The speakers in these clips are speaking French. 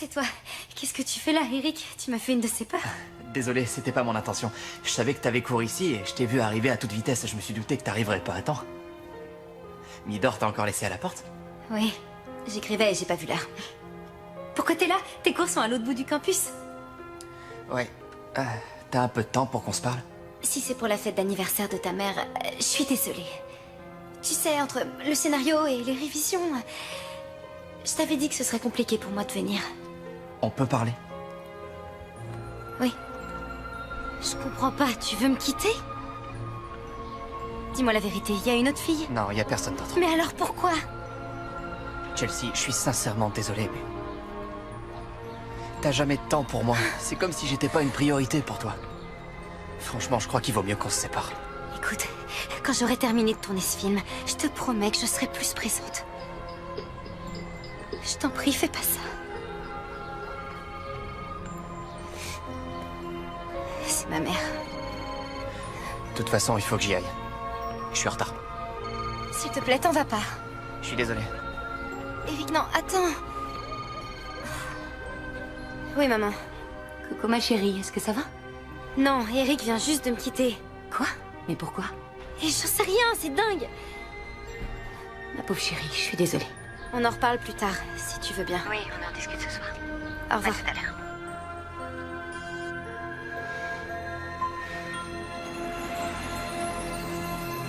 c'est toi. Qu'est-ce que tu fais là, Eric? Tu m'as fait une de ces peurs. Désolé, c'était pas mon intention. Je savais que t'avais couru ici et je t'ai vu arriver à toute vitesse. Je me suis douté que t'arriverais pas à temps. Midor t'a encore laissé à la porte? Oui, j'écrivais et j'ai pas vu l'heure. Pourquoi t'es là? Tes cours sont à l'autre bout du campus. Ouais. T'as un peu de temps pour qu'on se parle? Si c'est pour la fête d'anniversaire de ta mère, je suis désolée. Tu sais, entre le scénario et les révisions, je t'avais dit que ce serait compliqué pour moi de venir. On peut parler? Oui. Je comprends pas, tu veux me quitter? Dis-moi la vérité, il y a une autre fille? Non, y a personne d'autre. Mais alors pourquoi? Chelsea, je suis sincèrement désolé, mais... T'as jamais de temps pour moi. C'est comme si j'étais pas une priorité pour toi. Franchement, je crois qu'il vaut mieux qu'on se sépare. Écoute, quand j'aurai terminé de tourner ce film, je te promets que je serai plus présente. Je t'en prie, fais pas ça. C'est ma mère. De toute façon, il faut que j'y aille. Je suis en retard. S'il te plaît, t'en vas pas. Je suis désolé. Eric, non, attends. Oui, maman. Coucou ma chérie, est-ce que ça va? Non, Eric vient juste de me quitter. Quoi? Mais pourquoi? Et j'en sais rien, c'est dingue. Ma pauvre chérie, je suis désolée. On en reparle plus tard, si tu veux bien. Oui, on en discute ce soir. Au revoir. À tout à l'heure.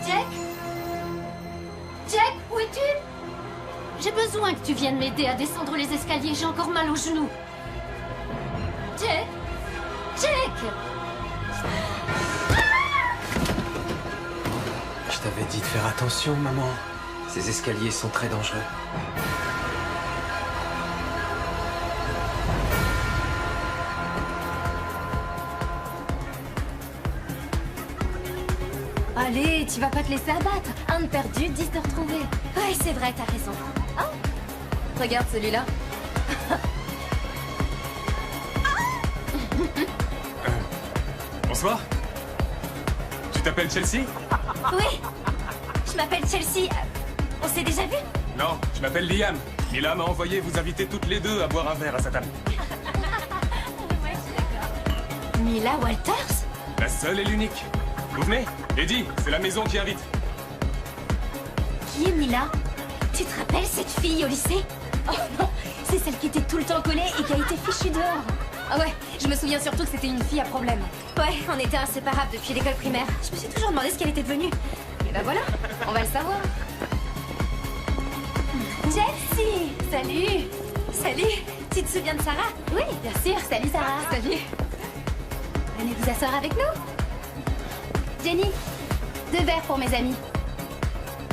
Jack? Jack, où es-tu? J'ai besoin que tu viennes m'aider à descendre les escaliers, j'ai encore mal aux genoux. Jack? Jack! Je t'avais dit de faire attention, maman. Ces escaliers sont très dangereux. Allez, tu vas pas te laisser abattre. Un de perdu, 10 de retrouvé. Ouais, c'est vrai, t'as raison. Regarde celui-là. Bonsoir. Tu t'appelles Chelsea? Oui, je m'appelle Chelsea. On s'est déjà vu? Non, je m'appelle Liam. Mila m'a envoyé vous inviter toutes les deux à boire un verre à sa table. Mila Walters? La seule et l'unique. Vous venez? Eddie, c'est la maison qui invite. Qui est Mila? Tu te rappelles cette fille au lycée? Oh non, c'est celle qui était tout le temps collée et qui a été fichue dehors. Ah ouais, je me souviens surtout que c'était une fille à problème. Ouais, on était inséparables depuis l'école primaire. Je me suis toujours demandé ce qu'elle était devenue. Et ben voilà, on va le savoir. Chelsea! Salut! Salut! Tu te souviens de Sarah? Oui, bien sûr, salut Sarah. Salut. Venez vous asseoir avec nous. Jenny, 2 verres pour mes amis.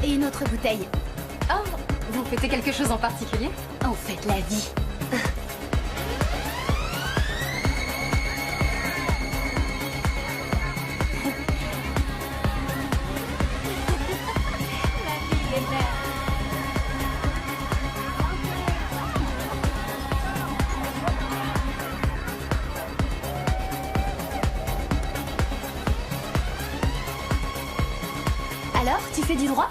Et une autre bouteille. Oh, vous fêtez quelque chose en particulier? On fête la vie. Alors, tu fais du droit?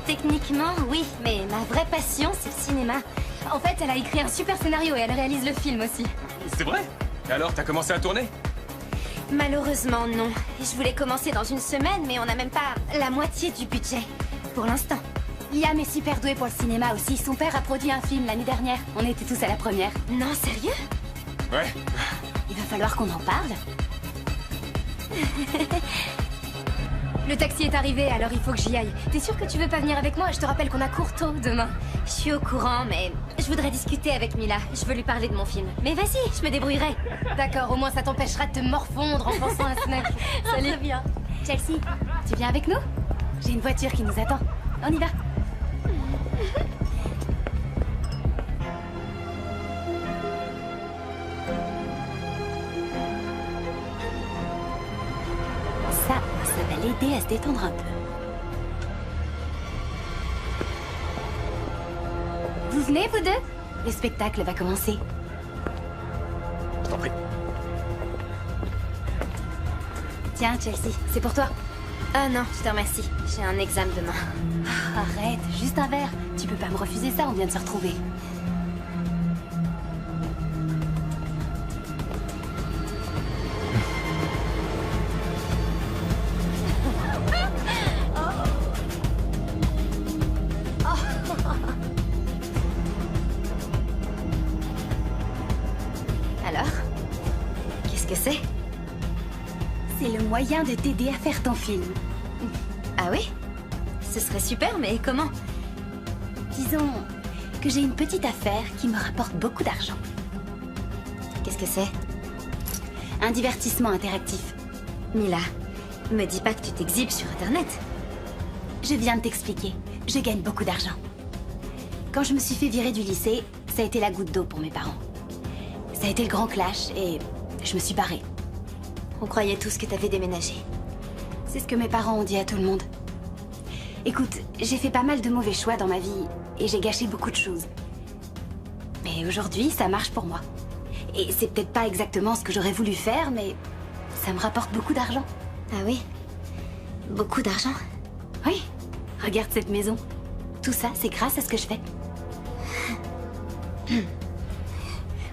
Techniquement, oui, mais ma vraie passion, c'est le cinéma. En fait, elle a écrit un super scénario et elle réalise le film aussi. C'est vrai? Et alors, t'as commencé à tourner? Malheureusement, non. Je voulais commencer dans une semaine, mais on n'a même pas la moitié du budget. Pour l'instant. Liam est super doué pour le cinéma aussi. Son père a produit un film l'année dernière. On était tous à la première. Non, sérieux? Ouais. Il va falloir qu'on en parle. Le taxi est arrivé, alors il faut que j'y aille. T'es sûr que tu veux pas venir avec moi? Je te rappelle qu'on a cours tôt demain. Je suis au courant, mais je voudrais discuter avec Mila. Je veux lui parler de mon film. Mais vas-y, je me débrouillerai. D'accord, au moins ça t'empêchera de te morfondre en pensant à un snack. Salut. Très bien. Chelsea, tu viens avec nous? J'ai une voiture qui nous attend. On y va. Ça va l'aider à se détendre un peu. Vous venez, vous deux? Le spectacle va commencer. Je t'en prie. Tiens, Chelsea, c'est pour toi. Ah non, je te remercie. J'ai un examen demain. Arrête, juste un verre. Tu peux pas me refuser ça, on vient de se retrouver. Alors? Qu'est-ce que c'est? C'est le moyen de t'aider à faire ton film. Ah oui? Ce serait super, mais comment? Disons que j'ai une petite affaire qui me rapporte beaucoup d'argent. Qu'est-ce que c'est? Un divertissement interactif. Mila, me dis pas que tu t'exhibes sur Internet. Je viens de t'expliquer. Je gagne beaucoup d'argent. Quand je me suis fait virer du lycée, ça a été la goutte d'eau pour mes parents. Ça a été le grand clash et je me suis barrée. On croyait tous que t'avais déménagé. C'est ce que mes parents ont dit à tout le monde. Écoute, j'ai fait pas mal de mauvais choix dans ma vie et j'ai gâché beaucoup de choses. Mais aujourd'hui, ça marche pour moi. Et c'est peut-être pas exactement ce que j'aurais voulu faire, mais ça me rapporte beaucoup d'argent. Ah oui? Beaucoup d'argent? Oui, regarde cette maison. Tout ça, c'est grâce à ce que je fais.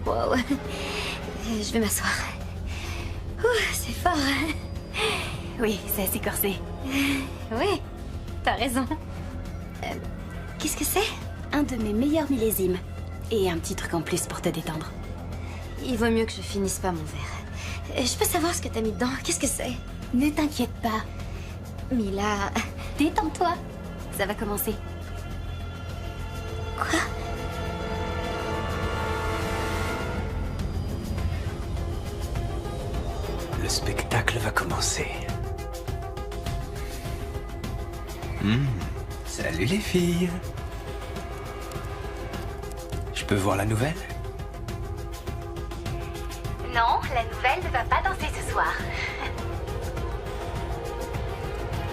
Wow. Je vais m'asseoir. C'est fort. Oui, c'est assez corsé. Oui, t'as raison. Qu'est-ce que c'est? Un de mes meilleurs millésimes. Et un petit truc en plus pour te détendre. Il vaut mieux que je finisse pas mon verre. Je peux savoir ce que t'as mis dedans? Qu'est-ce que c'est? Ne t'inquiète pas. Mila... Détends-toi. Ça va commencer. Quoi? Le spectacle va commencer. Salut les filles. Je peux voir la nouvelle? Non, la nouvelle ne va pas danser ce soir.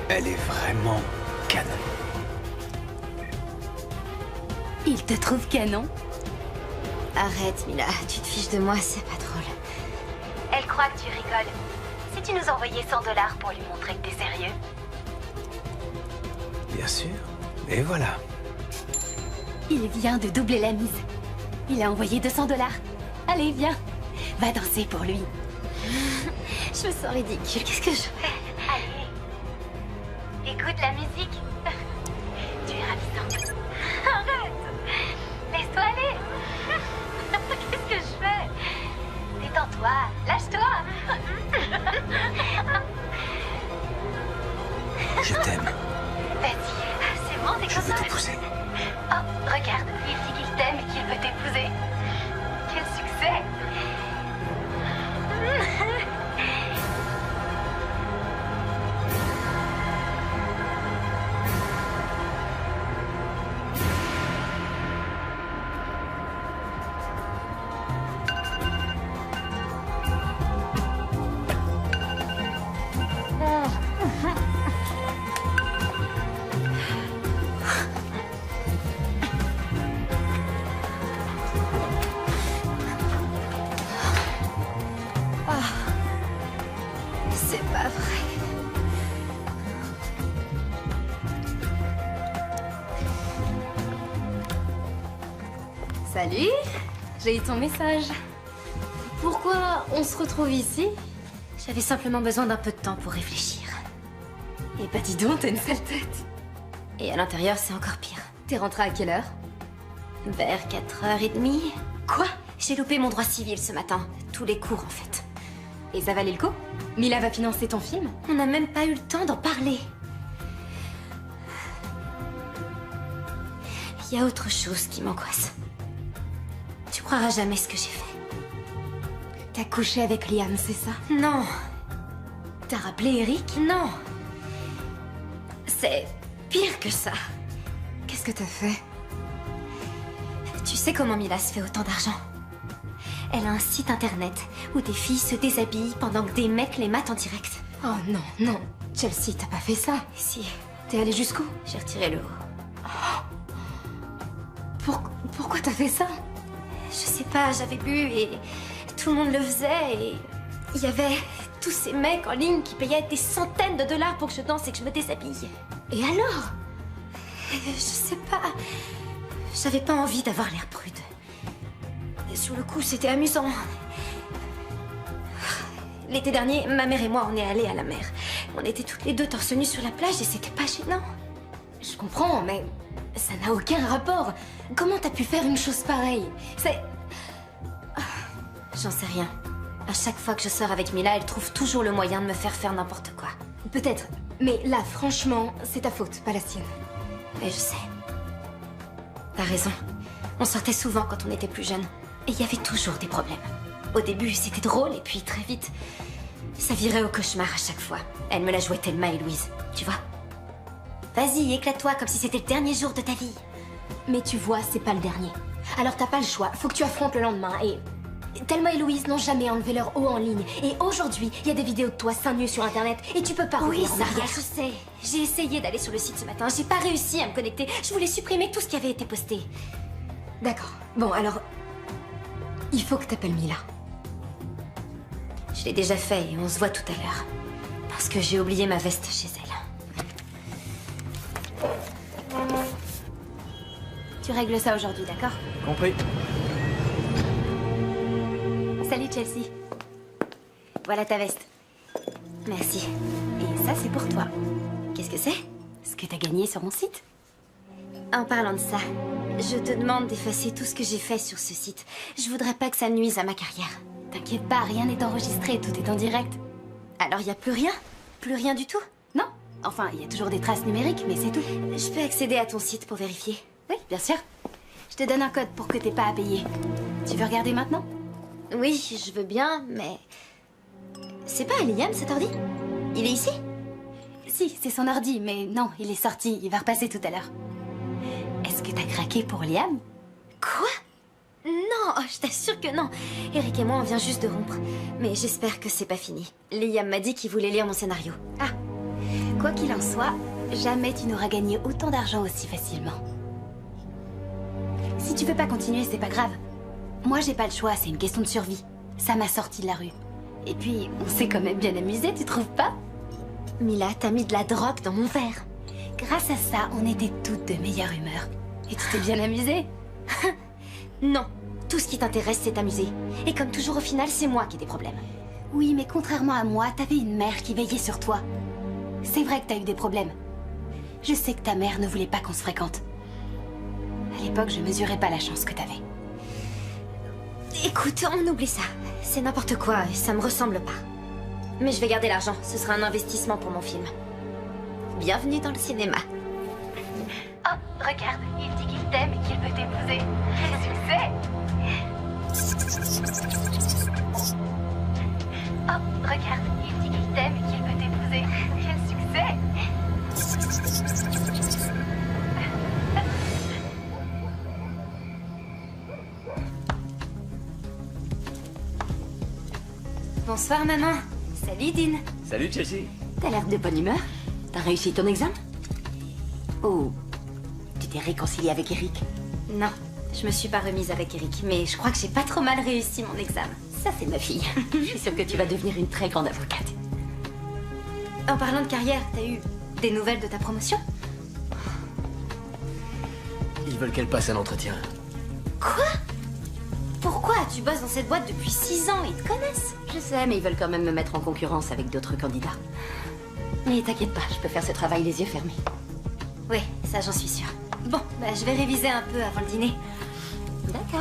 Elle est vraiment canon. Il te trouve canon? Arrête, Mila, tu te fiches de moi, c'est pas drôle. Elle croit que tu rigoles. Si tu nous envoyais 100 $ pour lui montrer que t'es sérieux. Bien sûr. Et voilà. Il vient de doubler la mise. Il a envoyé 200 $. Allez, viens. Va danser pour lui. Je me sens ridicule, qu'est-ce que je fais? Allez. Écoute la musique. Tu es ravissante. Arrête. Laisse-toi aller. Qu'est-ce que je fais? Détends-toi. Lâche-toi. Je t'aime. Vas-y. C'est bon, t'es Je comme veux ça. t'épouser. Oh, regarde. Il dit qu'il t'aime et qu'il veut t'épouser. Quel succès. C'est pas vrai. Salut, j'ai eu ton message. Pourquoi on se retrouve ici? J'avais simplement besoin d'un peu de temps pour réfléchir. Eh bah dis donc, t'as une sale tête. Et à l'intérieur, c'est encore pire. T'es rentrée à quelle heure? Vers 4h30. Quoi? J'ai loupé mon droit civil ce matin. Tous les cours, en fait. Et ça valait le coup? Mila va financer ton film? On n'a même pas eu le temps d'en parler. Il y a autre chose qui m'angoisse. Tu croiras jamais ce que j'ai fait. T'as couché avec Liam, c'est ça? Non. T'as rappelé Eric? Non. C'est pire que ça. Qu'est-ce que t'as fait? Tu sais comment Mila se fait autant d'argent? Elle a un site internet où des filles se déshabillent pendant que des mecs les matent en direct. Oh non, non. Chelsea, t'as pas fait ça? Si, T'es allée jusqu'où? j'ai retiré le haut. Pourquoi t'as fait ça? Je sais pas, j'avais bu et tout le monde le faisait et il y avait tous ces mecs en ligne qui payaient des centaines de dollars pour que je danse et que je me déshabille. Et alors? Je sais pas. J'avais pas envie d'avoir l'air prude. Sur le coup, c'était amusant. L'été dernier, ma mère et moi, on est allés à la mer. On était toutes les deux torse nu sur la plage et c'était pas gênant. Je comprends, mais ça n'a aucun rapport. Comment t'as pu faire une chose pareille? C'est... J'en sais rien. À chaque fois que je sors avec Mila, elle trouve toujours le moyen de me faire n'importe quoi. Peut-être. Mais là, franchement, c'est ta faute, pas la sienne. Mais je sais. T'as raison. On sortait souvent quand on était plus jeunes. Et il y avait toujours des problèmes. Au début, c'était drôle, et puis très vite, ça virait au cauchemar à chaque fois. Elle me la jouait Thelma et Louise, tu vois. Vas-y, éclate-toi comme si c'était le dernier jour de ta vie. Mais tu vois, c'est pas le dernier. Alors t'as pas le choix, faut que tu affrontes le lendemain et... Thelma et Louise n'ont jamais enlevé leur haut en ligne. Et aujourd'hui, il y a des vidéos de toi seins nus sur internet et tu peux pas Oui, revenir en Sarah, arrière. je sais. J'ai essayé d'aller sur le site ce matin, j'ai pas réussi à me connecter. Je voulais supprimer tout ce qui avait été posté. D'accord. Bon, alors... Il faut que t'appelles Mila. Je l'ai déjà fait et on se voit tout à l'heure. Parce que j'ai oublié ma veste chez elle. Tu règles ça aujourd'hui, d'accord? Compris. Salut Chelsea. Voilà ta veste. Merci. Et ça, c'est pour toi. Qu'est-ce que c'est? Ce que t'as gagné sur mon site. En parlant de ça, je te demande d'effacer tout ce que j'ai fait sur ce site. Je voudrais pas que ça nuise à ma carrière. T'inquiète pas, rien n'est enregistré, tout est en direct. Alors y a plus rien? Plus rien du tout? Non? Enfin, il y a toujours des traces numériques, mais c'est tout. Je peux accéder à ton site pour vérifier. Oui, bien sûr. Je te donne un code pour que t'aies pas à payer. Tu veux regarder maintenant? Oui, je veux bien, mais... C'est pas à Liam cet ordi? Il est ici? Si, c'est son ordi, mais non, il est sorti, il va repasser tout à l'heure. Est-ce que t'as craqué pour Liam? Quoi? Non, je t'assure que non. Eric et moi, on vient juste de rompre. Mais j'espère que c'est pas fini. Liam m'a dit qu'il voulait lire mon scénario. Ah, quoi qu'il en soit, jamais tu n'auras gagné autant d'argent aussi facilement. Si tu veux pas continuer, c'est pas grave. Moi, j'ai pas le choix, c'est une question de survie. Ça m'a sorti de la rue. Et puis, on s'est quand même bien amusé, tu trouves pas? Mila, t'as mis de la drogue dans mon verre. Grâce à ça, on était toutes de meilleure humeur. Et tu t'es bien amusée? Non, tout ce qui t'intéresse, c'est t'amuser. Et comme toujours, au final, c'est moi qui ai des problèmes. Oui, mais contrairement à moi, t'avais une mère qui veillait sur toi. C'est vrai que t'as eu des problèmes. Je sais que ta mère ne voulait pas qu'on se fréquente. À l'époque, je mesurais pas la chance que t'avais. Écoute, on oublie ça. C'est n'importe quoi et ça me ressemble pas. Mais je vais garder l'argent, ce sera un investissement pour mon film. Bienvenue dans le cinéma. Oh, regarde, il dit qu'il t'aime et qu'il veut t'épouser. Quel succès! Oh, regarde, il dit qu'il t'aime et qu'il veut t'épouser. Quel succès! Bonsoir maman. Salut Dean. Salut Chelsea. T'as l'air de bonne humeur. T'as réussi ton examen? Oh, tu t'es réconciliée avec Eric? Non, je me suis pas remise avec Eric, mais je crois que j'ai pas trop mal réussi mon examen. Ça, c'est ma fille. Je suis sûre que tu vas devenir une très grande avocate. En parlant de carrière, t'as eu des nouvelles de ta promotion? Ils veulent qu'elle passe un entretien. Quoi? Pourquoi? Tu bosses dans cette boîte depuis 6 ans, ils te connaissent. Je sais, mais ils veulent quand même me mettre en concurrence avec d'autres candidats. Mais t'inquiète pas, je peux faire ce travail les yeux fermés. Oui, ça j'en suis sûre. Bon, bah je vais réviser un peu avant le dîner. D'accord.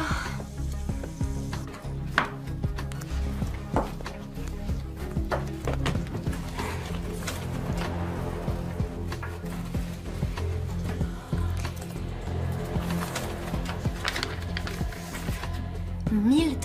$1000?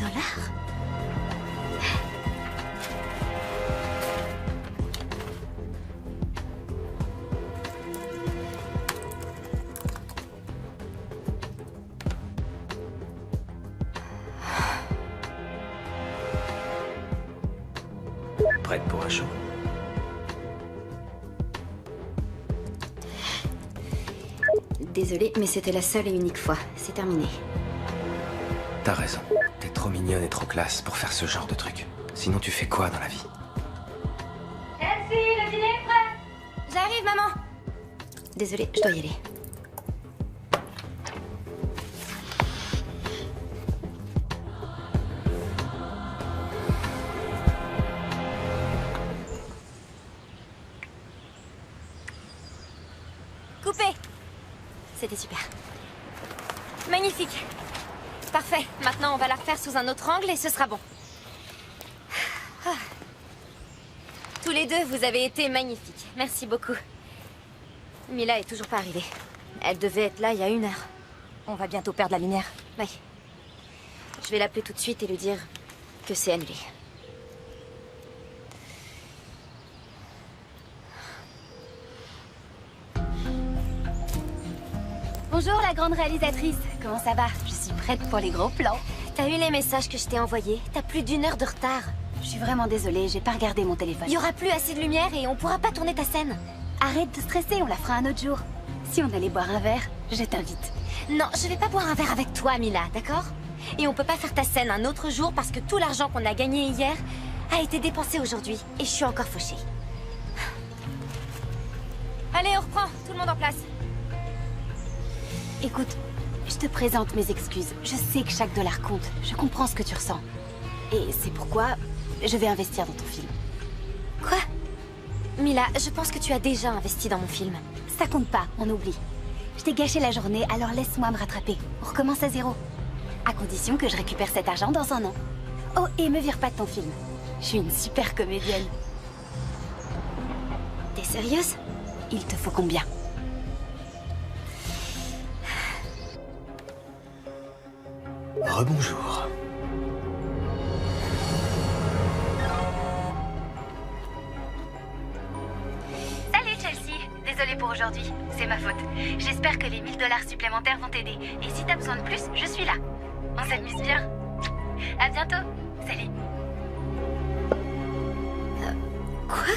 Prête pour un show. Désolée, mais c'était la seule et unique fois. C'est terminé. T'as raison. T'es trop mignonne et trop classe pour faire ce genre de truc. Sinon tu fais quoi dans la vie? Chelsea, le dîner est prêt! J'arrive, maman. Désolée, je dois y aller. Coupé. C'était super. Magnifique. Parfait. Maintenant, on va la refaire sous un autre angle et ce sera bon. Tous les deux, vous avez été magnifiques. Merci beaucoup. Mila est toujours pas arrivée. Elle devait être là il y a 1 heure. On va bientôt perdre la lumière. Oui. Je vais l'appeler tout de suite et lui dire que c'est annulé. Bonjour la grande réalisatrice. Comment ça va? Je suis prête pour les gros plans. T'as eu les messages que je t'ai envoyés? T'as plus d'1 heure de retard. Je suis vraiment désolée, j'ai pas regardé mon téléphone. Il y aura plus assez de lumière et on pourra pas tourner ta scène. Arrête de stresser, on la fera un autre jour. Si on allait boire un verre, je t'invite. Non, je vais pas boire un verre avec toi, Mila, d'accord? Et on peut pas faire ta scène un autre jour parce que tout l'argent qu'on a gagné hier a été dépensé aujourd'hui. Et je suis encore fauchée. Allez, on reprend. Tout le monde en place. Écoute, je te présente mes excuses. Je sais que chaque dollar compte. Je comprends ce que tu ressens. Et c'est pourquoi je vais investir dans ton film. Quoi? Mila, je pense que tu as déjà investi dans mon film. Ça compte pas, on oublie. Je t'ai gâché la journée, alors laisse-moi me rattraper. On recommence à 0. À condition que je récupère cet argent dans 1 an. Oh, et me vire pas de ton film. Je suis une super comédienne. T'es sérieuse? Il te faut combien? Rebonjour. Salut Chelsea, désolée pour aujourd'hui, c'est ma faute. J'espère que les 1000 $ supplémentaires vont t'aider. Et si t'as besoin de plus, je suis là. On s'amuse bien. À bientôt. Salut. Quoi?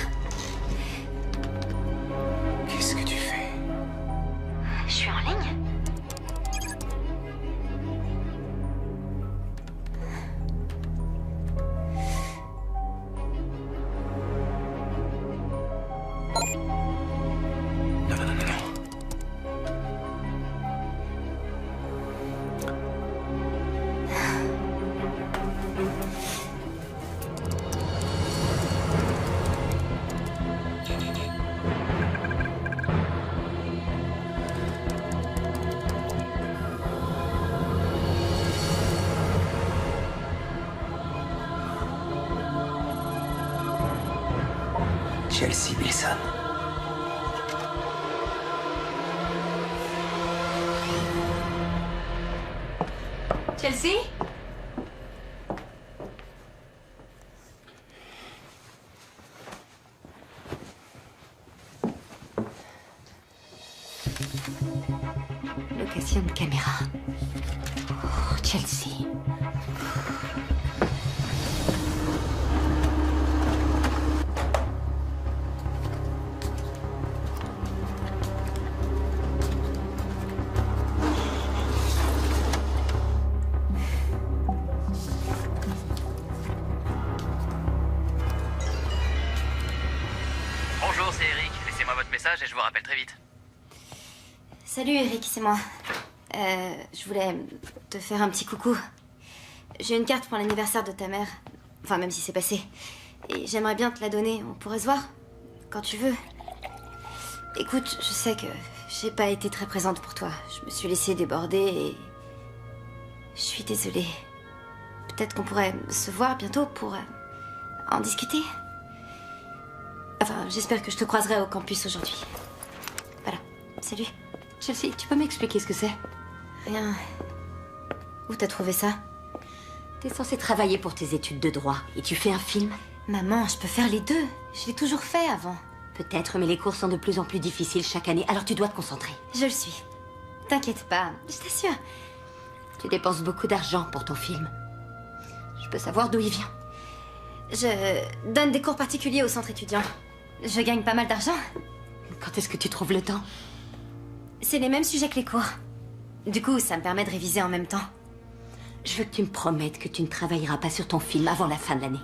Qu'est-ce que tu fais? Je suis en ligne? Non, non, non, non, non. Chelsea Bilson. Chelsea? Location de caméra. Oh, Chelsea. Bonjour, c'est Eric. Laissez-moi votre message et je vous rappelle très vite. Salut Eric, c'est moi. Je voulais te faire un petit coucou. J'ai une carte pour l'anniversaire de ta mère. Enfin, même si c'est passé. Et j'aimerais bien te la donner. On pourrait se voir? Quand tu veux. Écoute, je sais que j'ai pas été très présente pour toi. Je me suis laissée déborder et... Je suis désolée. Peut-être qu'on pourrait se voir bientôt pour en discuter. Enfin, j'espère que je te croiserai au campus aujourd'hui. Voilà. Salut. Chelsea, tu peux m'expliquer ce que c'est? Rien. Où t'as trouvé ça? T'es censée travailler pour tes études de droit et tu fais un film? Maman, je peux faire les deux. Je l'ai toujours fait avant. Peut-être, mais les cours sont de plus en plus difficiles chaque année, alors tu dois te concentrer. Je le suis. T'inquiète pas, je t'assure. Tu dépenses beaucoup d'argent pour ton film. Je peux savoir d'où il vient? Je donne des cours particuliers au centre étudiant. Je gagne pas mal d'argent. Quand est-ce que tu trouves le temps? C'est les mêmes sujets que les cours. Du coup, ça me permet de réviser en même temps. Je veux que tu me promettes que tu ne travailleras pas sur ton film avant la fin de l'année.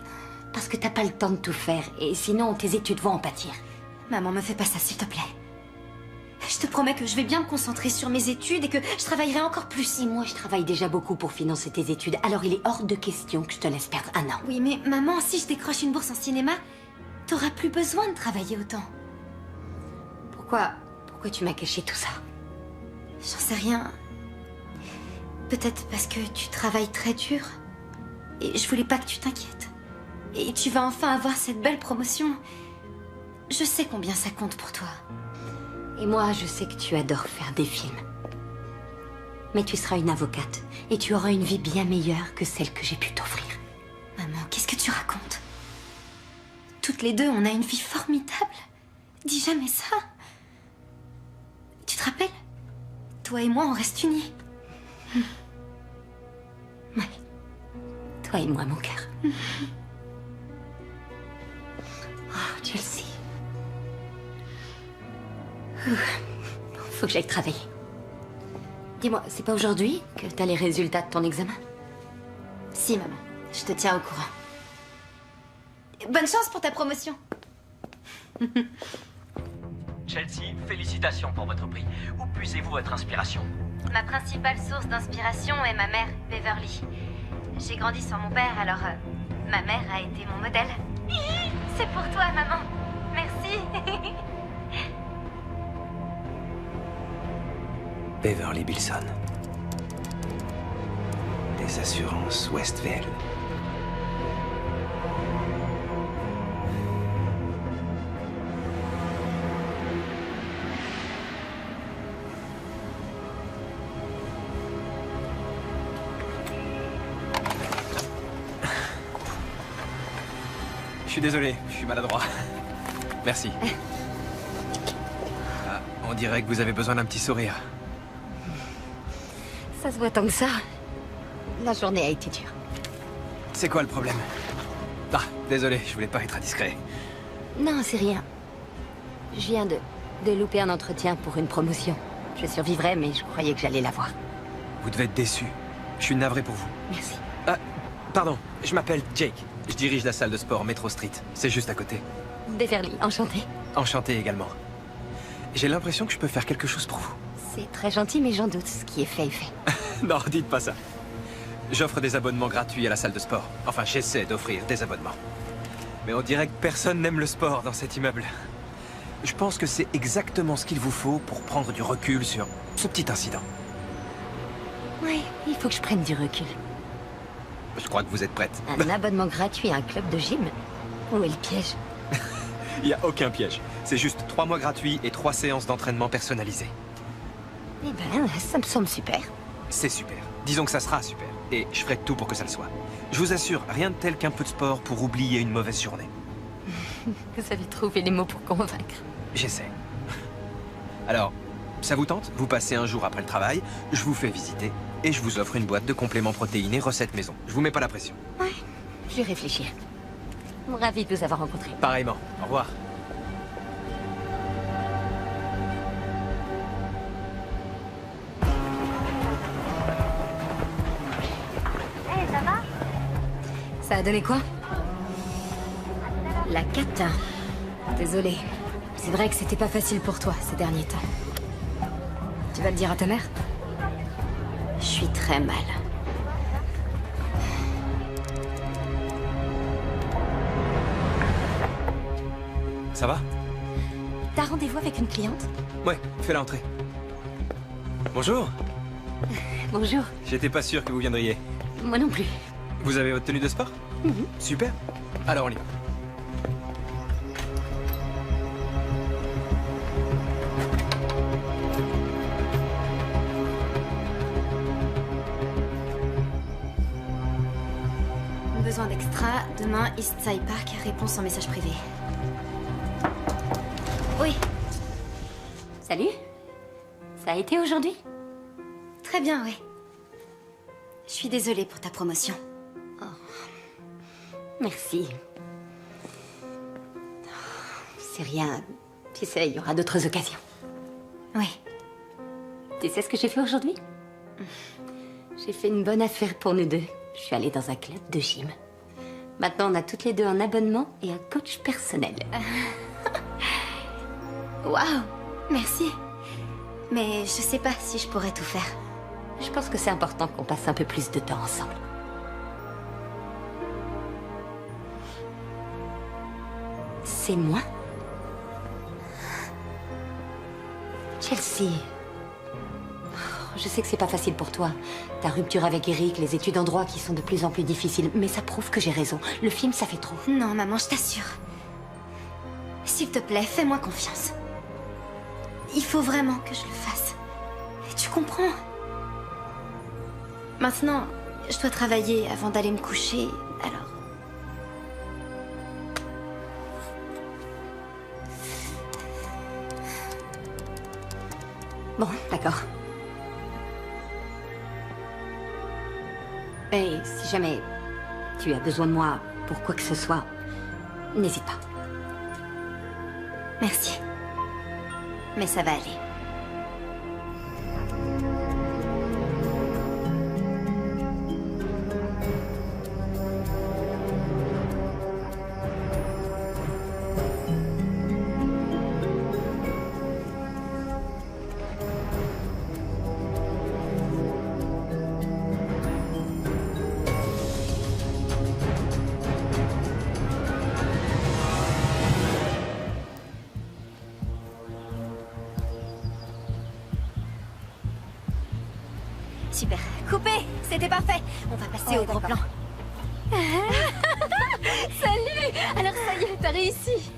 Parce que t'as pas le temps de tout faire, et sinon tes études vont en pâtir. Maman, me fais pas ça, s'il te plaît. Je te promets que je vais bien me concentrer sur mes études et que je travaillerai encore plus. Et moi, je travaille déjà beaucoup pour financer tes études, alors il est hors de question que je te laisse perdre 1 an. Oui, mais maman, si je décroche une bourse en cinéma, t'auras plus besoin de travailler autant. Pourquoi tu m'as caché tout ça? J'en sais rien. Peut-être parce que tu travailles très dur. Et je voulais pas que tu t'inquiètes. Et tu vas enfin avoir cette belle promotion. Je sais combien ça compte pour toi. Et moi, je sais que tu adores faire des films. Mais tu seras une avocate, et tu auras une vie bien meilleure que celle que j'ai pu t'offrir. Maman, qu'est-ce que tu racontes? Toutes les deux, on a une vie formidable. Dis jamais ça. Tu te rappelles? Toi et moi, on reste unis. Ouais. Toi et moi, mon cœur. Oh, Chelsea. Faut que j'aille travailler. Dis-moi, c'est pas aujourd'hui que t'as les résultats de ton examen? Si, maman. Je te tiens au courant. Bonne chance pour ta promotion. Chelsea, félicitations pour votre prix. Où puisez-vous votre inspiration? Ma principale source d'inspiration est ma mère, Beverly. J'ai grandi sans mon père, alors ma mère a été mon modèle. C'est pour toi, maman. Merci. Beverly Bilson. Des assurances Westville. Je suis désolé, je suis maladroit. Merci. Ah, on dirait que vous avez besoin d'un petit sourire. Ça se voit tant que ça. La journée a été dure. C'est quoi le problème? Ah, désolé, je voulais pas être indiscret. Non, c'est rien. Je viens de louper un entretien pour une promotion. Je survivrai, mais je croyais que j'allais l'avoir. Vous devez être déçu. Je suis navré pour vous. Merci. Ah, pardon, je m'appelle Jake. Je dirige la salle de sport Metro Street. C'est juste à côté. Beverly, enchantée. Enchanté également. J'ai l'impression que je peux faire quelque chose pour vous. C'est très gentil, mais j'en doute. Ce qui est fait est fait. Non, dites pas ça. J'offre des abonnements gratuits à la salle de sport. Enfin, j'essaie d'offrir des abonnements. Mais on dirait que personne n'aime le sport dans cet immeuble. Je pense que c'est exactement ce qu'il vous faut pour prendre du recul sur ce petit incident. Oui, il faut que je prenne du recul. Je crois que vous êtes prête. Un abonnement gratuit à un club de gym? Où est le piège? Il n'y a aucun piège. C'est juste 3 mois gratuits et 3 séances d'entraînement personnalisées. Eh ben, ça me semble super. C'est super. Disons que ça sera super. Et je ferai tout pour que ça le soit. Je vous assure, rien de tel qu'un peu de sport pour oublier une mauvaise journée. Vous avez trouvé les mots pour convaincre. J'essaie. Alors, ça vous tente? Vous passez un jour après le travail, je vous fais visiter, et je vous offre une boîte de compléments protéinés recettes maison. Je vous mets pas la pression. Ouais, je vais réfléchir. Ravi de vous avoir rencontré. Pareillement. Au revoir. Ça va? Ça a donné quoi? La cata. Désolée. C'est vrai que c'était pas facile pour toi ces derniers temps. Tu vas le dire à ta mère? Je suis très mal. Ça va? T'as rendez-vous avec une cliente? Ouais, fais l'entrée. Bonjour. Bonjour. J'étais pas sûr que vous viendriez. Moi non plus. Vous avez votre tenue de sport? Super. Alors on y va. Besoin d'extra. Demain, Eastside Park. Réponse en message privé. Oui. Salut. Ça a été aujourd'hui? Très bien, oui. Je suis désolée pour ta promotion. Merci. C'est rien. Tu sais, il y aura d'autres occasions. Oui. Tu sais ce que j'ai fait aujourd'hui? J'ai fait une bonne affaire pour nous deux. Je suis allée dans un club de gym. Maintenant, on a toutes les deux un abonnement et un coach personnel. Waouh. Merci. Mais je sais pas si je pourrais tout faire. Je pense que c'est important qu'on passe un peu plus de temps ensemble. C'est moi? Chelsea. Je sais que c'est pas facile pour toi. Ta rupture avec Eric, les études en droit qui sont de plus en plus difficiles. Mais ça prouve que j'ai raison. Le film, ça fait trop. Non, maman, je t'assure. S'il te plaît, fais-moi confiance. Il faut vraiment que je le fasse. Tu comprends? Maintenant, je dois travailler avant d'aller me coucher, alors... Bon, d'accord. Et si jamais tu as besoin de moi pour quoi que ce soit, n'hésite pas. Merci. Mais ça va aller. Super. Coupé. C'était parfait. On va passer au gros plan. Salut! Alors ça y est, t'as réussi.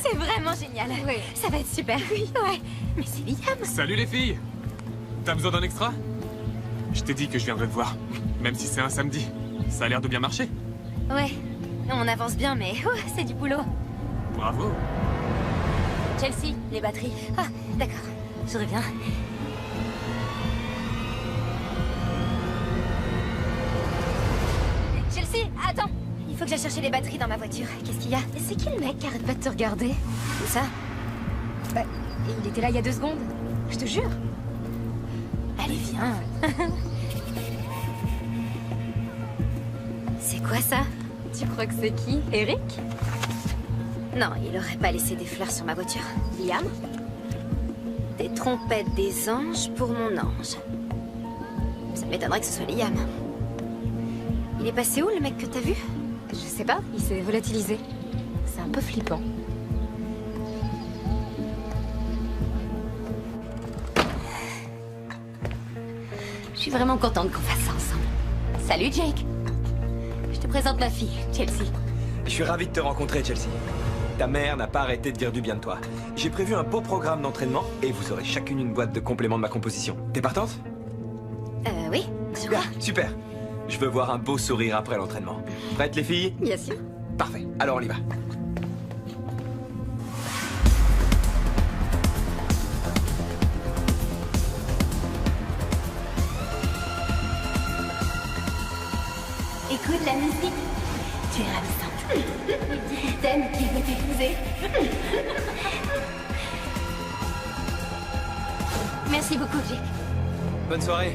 C'est vraiment génial. Oui. Ça va être super. Oui. Ouais. Mais c'est Liam. Salut les filles! T'as besoin d'un extra? Je t'ai dit que je viendrais te voir, même si c'est un samedi. Ça a l'air de bien marcher. Ouais. On avance bien, mais c'est du boulot. Bravo! Chelsea, les batteries. Ah, d'accord. Je reviens. Chelsea, attends. Il faut que j'aille chercher les batteries dans ma voiture. Qu'est-ce qu'il y a? C'est qui le mec qui arrête pas de te regarder? Où ça? Bah, il était là il y a 2 secondes. Je te jure. Allez, viens. C'est quoi ça? Tu crois que c'est qui? Eric? Non, il aurait pas laissé des fleurs sur ma voiture. Liam? Des trompettes des anges pour mon ange. Ça m'étonnerait que ce soit Liam. Il est passé où, le mec que t'as vu? Je sais pas, il s'est volatilisé. C'est un peu flippant. Je suis vraiment contente qu'on fasse ça ensemble. Salut Jake. Je te présente ma fille, Chelsea. Je suis ravi de te rencontrer, Chelsea. Ta mère n'a pas arrêté de dire du bien de toi. J'ai prévu un beau programme d'entraînement et vous aurez chacune une boîte de compléments de ma composition. T'es partante? Oui, je crois. Super. Je veux voir un beau sourire après l'entraînement. Prêtes, les filles? Bien sûr. Parfait. Alors on y va. Écoute la musique. Tu es ravissante. T'aimes qu'il veut t'épouser. Merci beaucoup, Jake. Bonne soirée.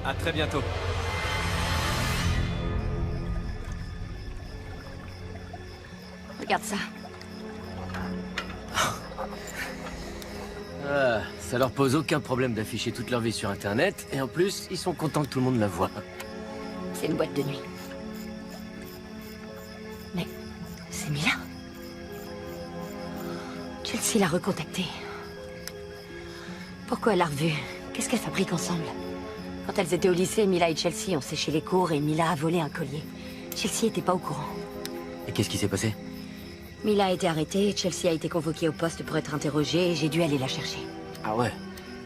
À très bientôt. Regarde ça. Ah, ça leur pose aucun problème d'afficher toute leur vie sur Internet, et en plus, ils sont contents que tout le monde la voie. C'est une boîte de nuit. Mais c'est Mila. Chelsea l'a recontactée. Pourquoi elle l'a revue? Qu'est-ce qu'elles fabriquent ensemble? Quand elles étaient au lycée, Mila et Chelsea ont séché les cours et Mila a volé un collier. Chelsea était pas au courant. Et qu'est-ce qui s'est passé? Mila a été arrêtée, Chelsea a été convoquée au poste pour être interrogée et j'ai dû aller la chercher. Ah ouais?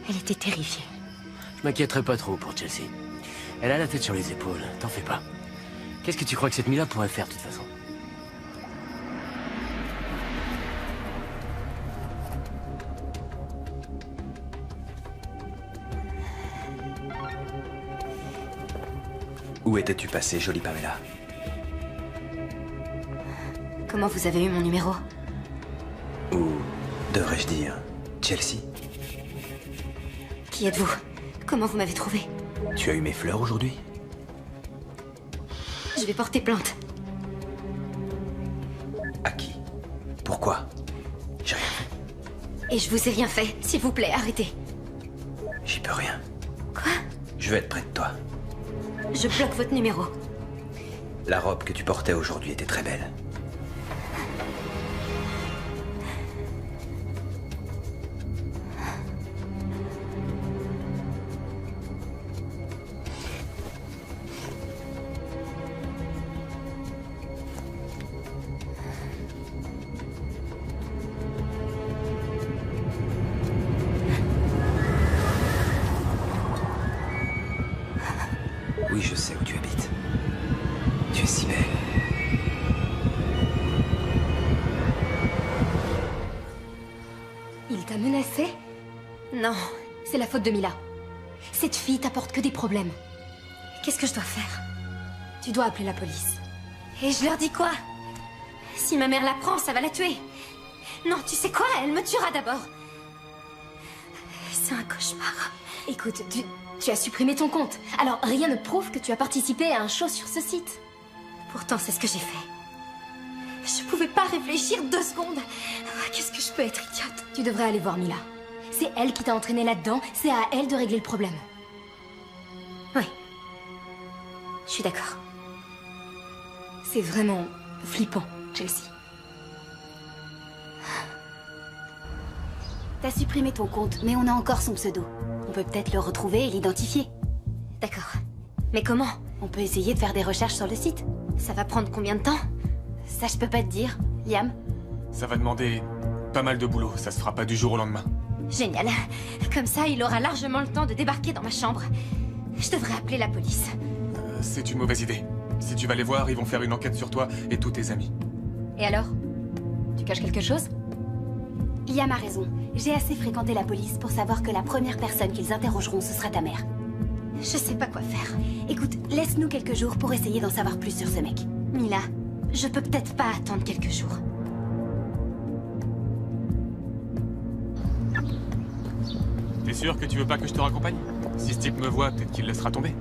Elle était terrifiée. Je m'inquiéterais pas trop pour Chelsea. Elle a la tête sur les épaules, t'en fais pas. Qu'est-ce que tu crois que cette Mila pourrait faire de toute façon? Où étais-tu passé, jolie Pamela? Comment vous avez eu mon numéro? Ou devrais-je dire Chelsea? Qui êtes-vous? Comment vous m'avez trouvé? Tu as eu mes fleurs aujourd'hui? Je vais porter plainte. À qui? Pourquoi? J'ai rien fait. Et je vous ai rien fait. S'il vous plaît, arrêtez. J'y peux rien. Quoi? Je vais être près de toi. Je bloque votre numéro. La robe que tu portais aujourd'hui était très belle. Tu es si belle. Il t'a menacé? Non. C'est la faute de Mila. Cette fille t'apporte que des problèmes. Qu'est-ce que je dois faire? Tu dois appeler la police. Et je leur dis quoi? Si ma mère l'apprend, ça va la tuer. Non, tu sais quoi? Elle me tuera d'abord. C'est un cauchemar. Écoute, tu as supprimé ton compte. Alors rien ne prouve que tu as participé à un show sur ce site. Pourtant, c'est ce que j'ai fait. Je pouvais pas réfléchir 2 secondes. Qu'est-ce que je peux être idiote? Tu devrais aller voir Mila. C'est elle qui t'a entraîné là-dedans, c'est à elle de régler le problème. Oui. Je suis d'accord. C'est vraiment flippant, Chelsea. T'as supprimé ton compte, mais on a encore son pseudo. On peut peut-être le retrouver et l'identifier. D'accord. Mais comment? On peut essayer de faire des recherches sur le site. Ça va prendre combien de temps? Ça, je peux pas te dire. Liam? Ça va demander pas mal de boulot, ça se fera pas du jour au lendemain. Génial. Comme ça, il aura largement le temps de débarquer dans ma chambre. Je devrais appeler la police. C'est une mauvaise idée. Si tu vas les voir, ils vont faire une enquête sur toi et tous tes amis. Et alors? Tu caches quelque chose? Liam a raison. J'ai assez fréquenté la police pour savoir que la première personne qu'ils interrogeront, ce sera ta mère. Je sais pas quoi faire. Écoute, laisse-nous quelques jours pour essayer d'en savoir plus sur ce mec. Mila, je peux peut-être pas attendre quelques jours. T'es sûr que tu veux pas que je te raccompagne? Si ce type me voit, peut-être qu'il laissera tomber.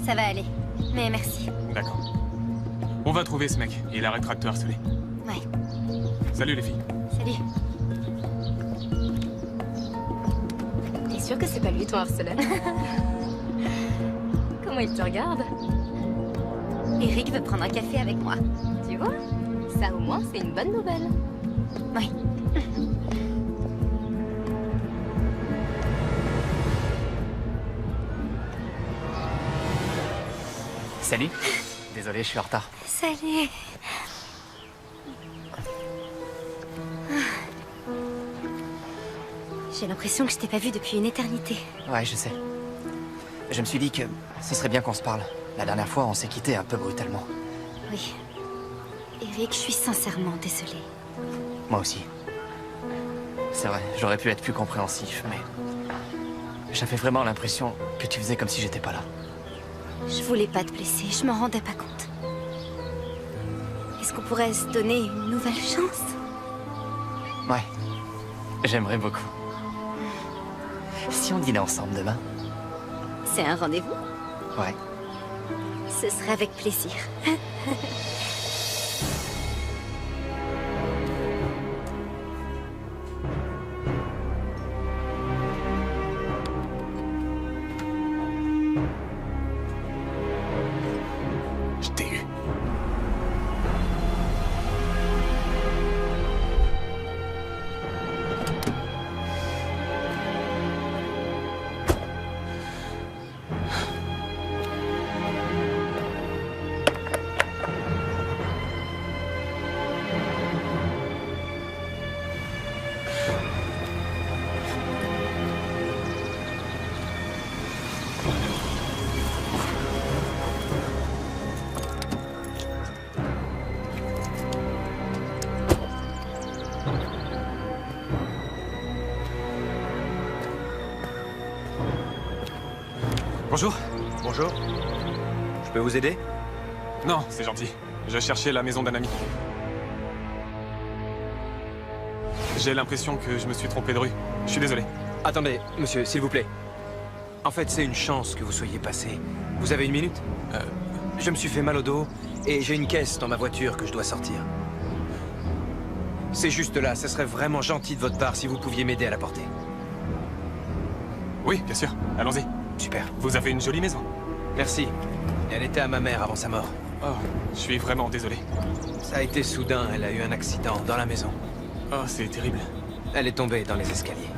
Ça va aller. Mais merci. D'accord. On va trouver ce mec, et il arrêtera de te harceler. Ouais. Salut les filles. Salut. T'es sûr que c'est pas lui ton harceleur? Comment il te regarde? Eric veut prendre un café avec moi. Tu vois? Ça au moins, c'est une bonne nouvelle. Oui. Salut. Désolé, je suis en retard. Salut. J'ai l'impression que je t'ai pas vu depuis une éternité. Ouais, je sais. Je me suis dit que ce serait bien qu'on se parle. La dernière fois, on s'est quittés un peu brutalement. Oui. Eric, je suis sincèrement désolée. Moi aussi. C'est vrai, j'aurais pu être plus compréhensif, mais... J'avais vraiment l'impression que tu faisais comme si j'étais pas là. Je voulais pas te blesser, je m'en rendais pas compte. Est-ce qu'on pourrait se donner une nouvelle chance? Ouais. J'aimerais beaucoup. Si on dînait ensemble demain? C'est un rendez-vous? Ouais. Ce serait avec plaisir. Je t'ai eu. Bonjour. Bonjour. Je peux vous aider? Non, c'est gentil. Je cherchais la maison d'un ami. J'ai l'impression que je me suis trompé de rue. Je suis désolé. Attendez, monsieur, s'il vous plaît. En fait, c'est une chance que vous soyez passé. Vous avez une minute? Je me suis fait mal au dos et j'ai une caisse dans ma voiture que je dois sortir. C'est juste là, ce serait vraiment gentil de votre part si vous pouviez m'aider à la porter. Oui, bien sûr. Allons-y. Super. Vous avez une jolie maison. Merci. Elle était à ma mère avant sa mort. Oh, je suis vraiment désolé. Ça a été soudain, elle a eu un accident dans la maison. Oh, c'est terrible. Elle est tombée dans les escaliers.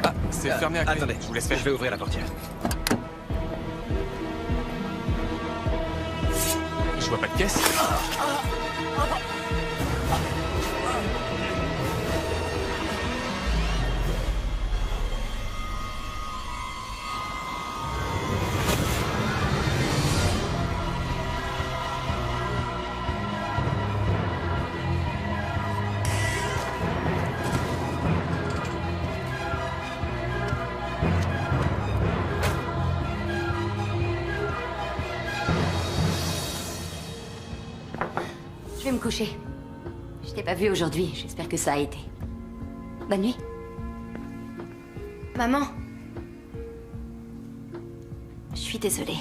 Ah, c'est fermé à clé. Attendez, Je vous laisse faire. Je vais ouvrir la portière. Je vois pas de caisse. Je vais me coucher. Je t'ai pas vu aujourd'hui, j'espère que ça a été. Bonne nuit. Maman. Je suis désolée.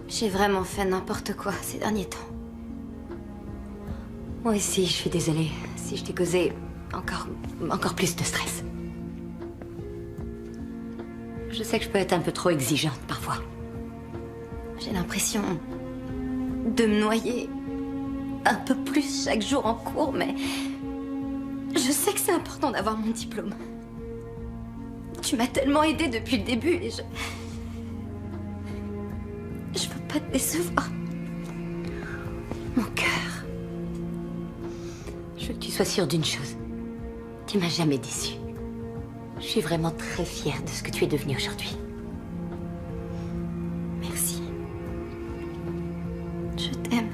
J'ai vraiment fait n'importe quoi ces derniers temps. Moi aussi, je suis désolée si je t'ai causé encore plus de stress. Je sais que je peux être un peu trop exigeante parfois. J'ai l'impression de me noyer un peu plus chaque jour en cours, mais je sais que c'est important d'avoir mon diplôme. Tu m'as tellement aidée depuis le début et je veux pas te décevoir. Mon cœur. Je veux que tu sois sûre d'une chose. Tu m'as jamais déçue. Je suis vraiment très fière de ce que tu es devenue aujourd'hui. Merci. Je t'aime.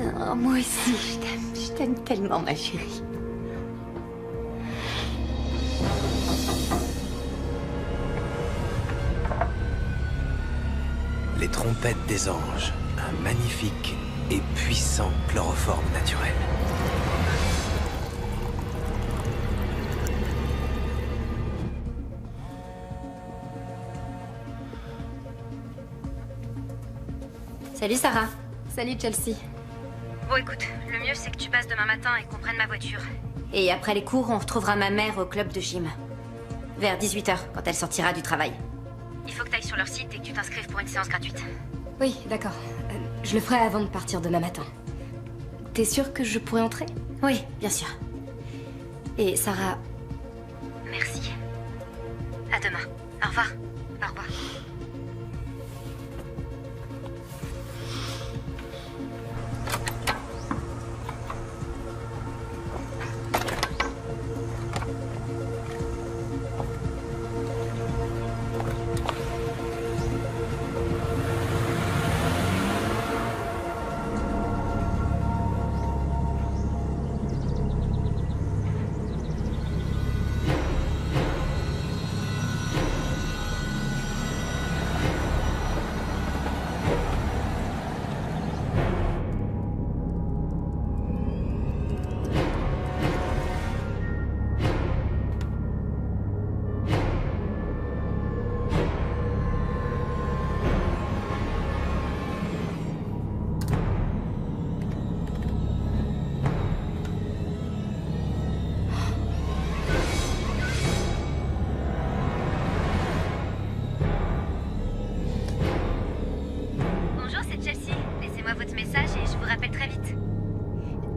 Oh, moi aussi, je t'aime. Je t'aime tellement, ma chérie. Les trompettes des anges, un magnifique et puissant chloroforme naturel. Salut Sarah. Salut Chelsea. Bon écoute, le mieux c'est que tu passes demain matin et qu'on prenne ma voiture. Et après les cours, on retrouvera ma mère au club de gym. Vers 18h, quand elle sortira du travail. Il faut que tu ailles sur leur site et que tu t'inscrives pour une séance gratuite. Oui, d'accord. Je le ferai avant de partir demain matin. T'es sûre que je pourrais entrer? Oui, bien sûr. Et Sarah, merci. À demain. Au revoir. Au revoir.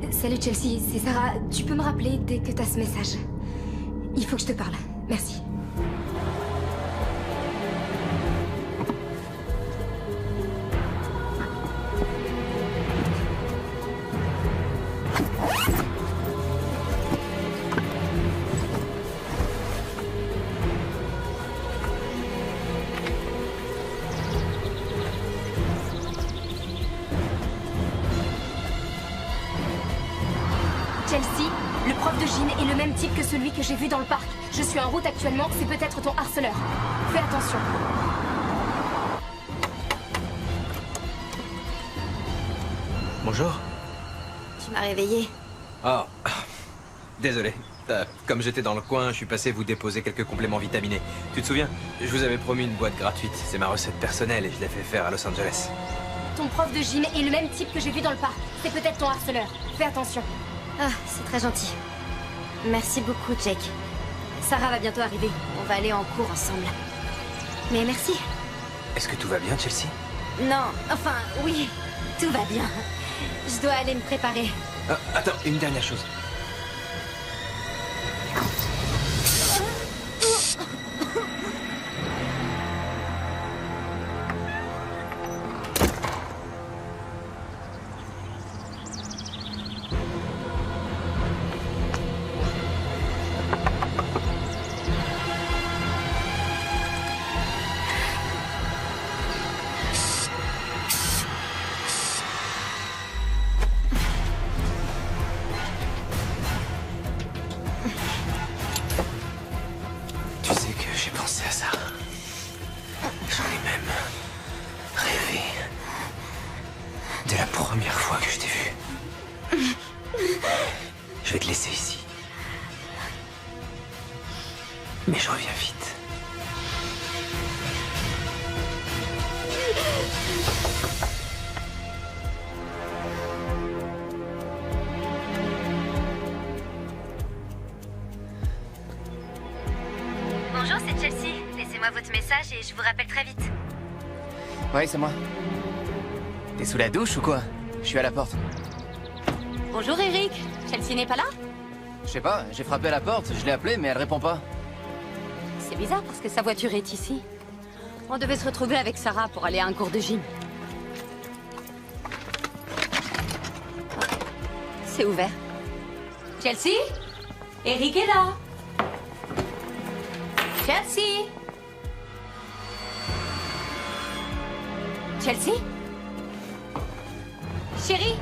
Salut Chelsea, c'est Sarah. Tu peux me rappeler dès que t'as ce message? Il faut que je te parle. Merci. Chelsea, le prof de gym est le même type que celui que j'ai vu dans le parc. Je suis en route actuellement, c'est peut-être ton harceleur. Fais attention. Bonjour. Tu m'as réveillée. Oh, désolé. Comme j'étais dans le coin, je suis passé vous déposer quelques compléments vitaminés. Tu te souviens? Je vous avais promis une boîte gratuite. C'est ma recette personnelle et je l'ai fait faire à Los Angeles. Ton prof de gym est le même type que j'ai vu dans le parc. C'est peut-être ton harceleur. Fais attention. Ah, c'est très gentil. Merci beaucoup, Jake. Sarah va bientôt arriver. On va aller en cours ensemble. Mais merci. Est-ce que tout va bien, Chelsea? Non, enfin, oui, tout va bien. Je dois aller me préparer. Ah, attends, une dernière chose. Dès la première fois que je t'ai vu. Je vais te laisser ici. Mais je reviens vite. Bonjour, c'est Chelsea. Laissez-moi votre message et je vous rappelle très vite. Ouais, c'est moi. T'es sous la douche ou quoi? Je suis à la porte. Bonjour Eric, Chelsea n'est pas là? Je sais pas, j'ai frappé à la porte, je l'ai appelée, mais elle répond pas. C'est bizarre parce que sa voiture est ici. On devait se retrouver avec Sarah pour aller à un cours de gym. C'est ouvert. Chelsea? Eric est là. Chelsea? Chelsea? Chérie?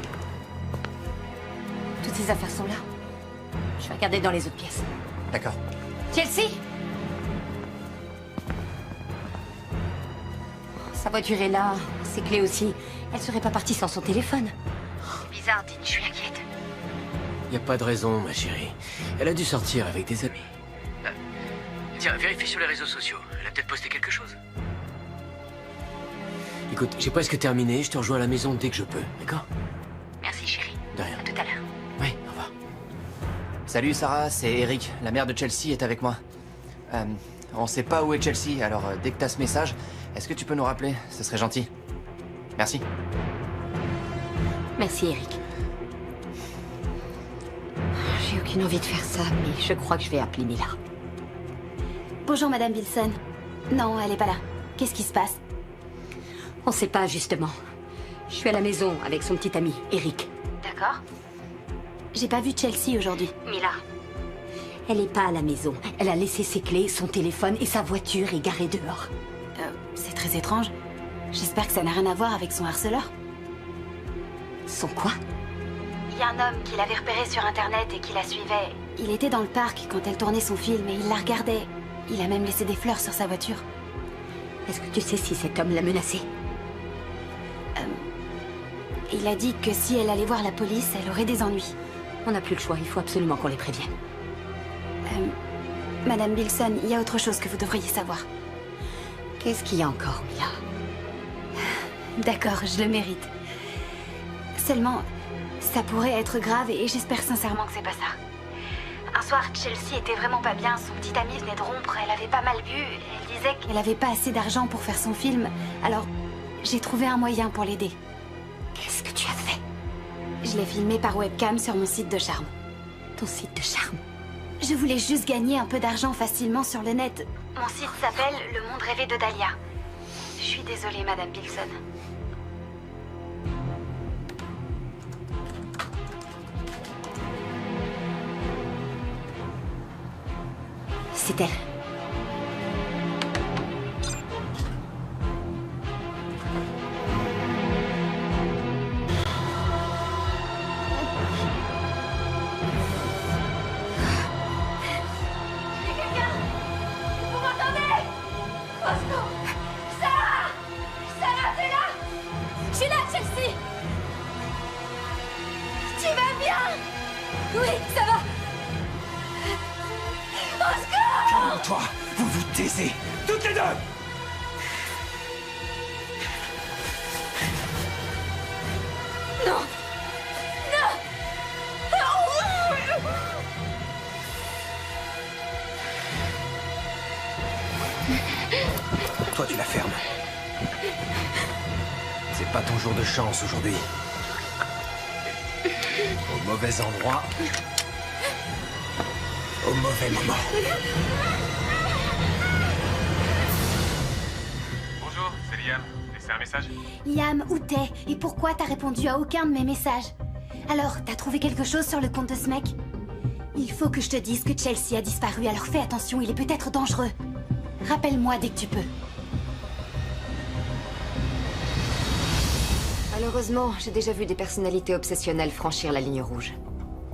Toutes ces affaires sont là. Je vais regarder dans les autres pièces. D'accord. Chelsea? Sa voiture est là, ses clés aussi. Elle serait pas partie sans son téléphone. C'est bizarre, Dean, je suis inquiète. Y a pas de raison, ma chérie. Elle a dû sortir avec des amis. Tiens, vérifie sur les réseaux sociaux. Elle a peut-être posté quelque chose. Écoute, j'ai presque terminé. Je te rejoins à la maison dès que je peux, d'accord? Merci, chérie. De rien. À tout à l'heure. Oui, au revoir. Salut Sarah, c'est Eric. La mère de Chelsea est avec moi. On sait pas où est Chelsea, alors dès que t'as ce message, est-ce que tu peux nous rappeler? Ce serait gentil. Merci. Merci, Eric. J'ai aucune envie de faire ça, mais je crois que je vais appeler Mila. Bonjour, Madame Wilson. Non, elle est pas là. Qu'est-ce qui se passe? On sait pas, justement. Je suis à la maison avec son petit ami, Eric. D'accord. J'ai pas vu Chelsea aujourd'hui. Mila. Elle est pas à la maison. Elle a laissé ses clés, son téléphone et sa voiture est garée dehors. C'est très étrange. J'espère que ça n'a rien à voir avec son harceleur. Son quoi? Il y a un homme qui l'avait repéré sur Internet et qui la suivait. Il était dans le parc quand elle tournait son film et il la regardait. Il a même laissé des fleurs sur sa voiture. Est-ce que tu sais si cet homme l'a menacée? Il a dit que si elle allait voir la police, elle aurait des ennuis. On n'a plus le choix, il faut absolument qu'on les prévienne. Madame Wilson, il y a autre chose que vous devriez savoir. Qu'est-ce qu'il y a encore, Mila? D'accord, je le mérite. Seulement, ça pourrait être grave et j'espère sincèrement que c'est pas ça. Un soir, Chelsea était vraiment pas bien, son petit ami venait de rompre, elle avait pas mal bu, elle disait qu'elle avait pas assez d'argent pour faire son film, alors j'ai trouvé un moyen pour l'aider. Qu'est-ce que tu as fait? Je l'ai filmé par webcam sur mon site de charme. Ton site de charme? Je voulais juste gagner un peu d'argent facilement sur le net. Mon site s'appelle Le Monde Rêvé de Dahlia. Je suis désolée, Madame Wilson. C'est elle. Oui, ça va. Au secours! Calme-toi, vous vous taisez, toutes les deux! Non! Non! Toi, tu la fermes. C'est pas ton jour de chance aujourd'hui. Au mauvais endroit. Au mauvais moment. Bonjour, c'est Liam. Laissez un message? Liam, où t'es? Et pourquoi t'as répondu à aucun de mes messages? Alors, t'as trouvé quelque chose sur le compte de ce mec? Il faut que je te dise que Chelsea a disparu, alors fais attention, il est peut-être dangereux. Rappelle-moi dès que tu peux. Malheureusement, j'ai déjà vu des personnalités obsessionnelles franchir la ligne rouge.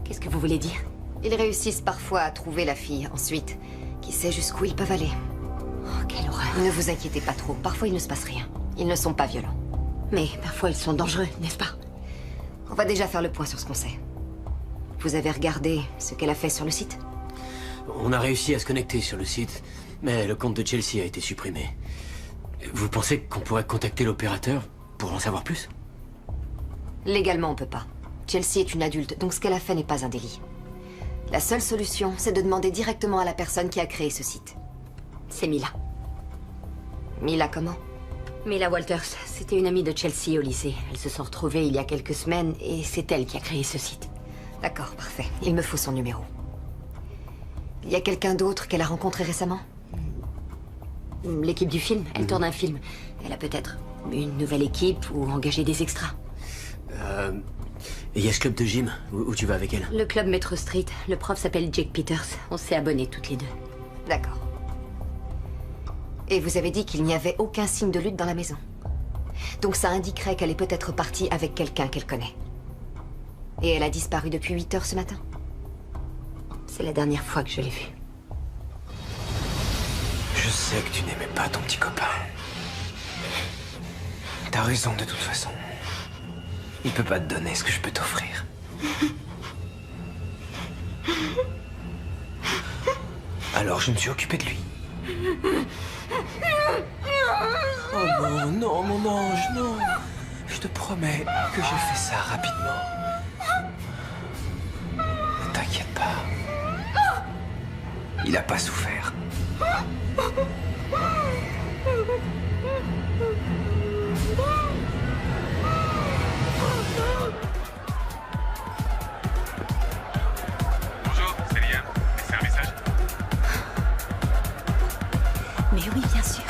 Qu'est-ce que vous voulez dire? Ils réussissent parfois à trouver la fille. Ensuite, qui sait jusqu'où ils peuvent aller. Oh, quelle horreur. Ne vous inquiétez pas trop, parfois il ne se passe rien. Ils ne sont pas violents. Mais parfois ils sont dangereux, n'est-ce pas? On va déjà faire le point sur ce qu'on sait. Vous avez regardé ce qu'elle a fait sur le site? On a réussi à se connecter sur le site, mais le compte de Chelsea a été supprimé. Vous pensez qu'on pourrait contacter l'opérateur pour en savoir plus? Légalement, on peut pas. Chelsea est une adulte, donc ce qu'elle a fait n'est pas un délit. La seule solution, c'est de demander directement à la personne qui a créé ce site. C'est Mila. Mila comment? Mila Walters, c'était une amie de Chelsea au lycée. Elles se sont retrouvées il y a quelques semaines et c'est elle qui a créé ce site. D'accord, parfait. Il me faut son numéro. Il y a quelqu'un d'autre qu'elle a rencontré récemment? L'équipe du film, elle tourne un film. Elle a peut-être une nouvelle équipe ou engagé des extras. Il y a ce club de gym où tu vas avec elle? Le club Metro Street. Le prof s'appelle Jake Peters. On s'est abonnés toutes les deux. D'accord. Et vous avez dit qu'il n'y avait aucun signe de lutte dans la maison. Donc ça indiquerait qu'elle est peut-être partie avec quelqu'un qu'elle connaît. Et elle a disparu depuis 8 heures ce matin? C'est la dernière fois que je l'ai vue. Je sais que tu n'aimais pas ton petit copain. T'as raison de toute façon. Il peut pas te donner ce que je peux t'offrir. Alors je me suis occupé de lui. Oh non, non, mon ange, non. Je te promets que j'ai fait ça rapidement. Ne t'inquiète pas. Il a pas souffert. Bonjour, c'est Liam. C'est un message? Mais oui, bien sûr.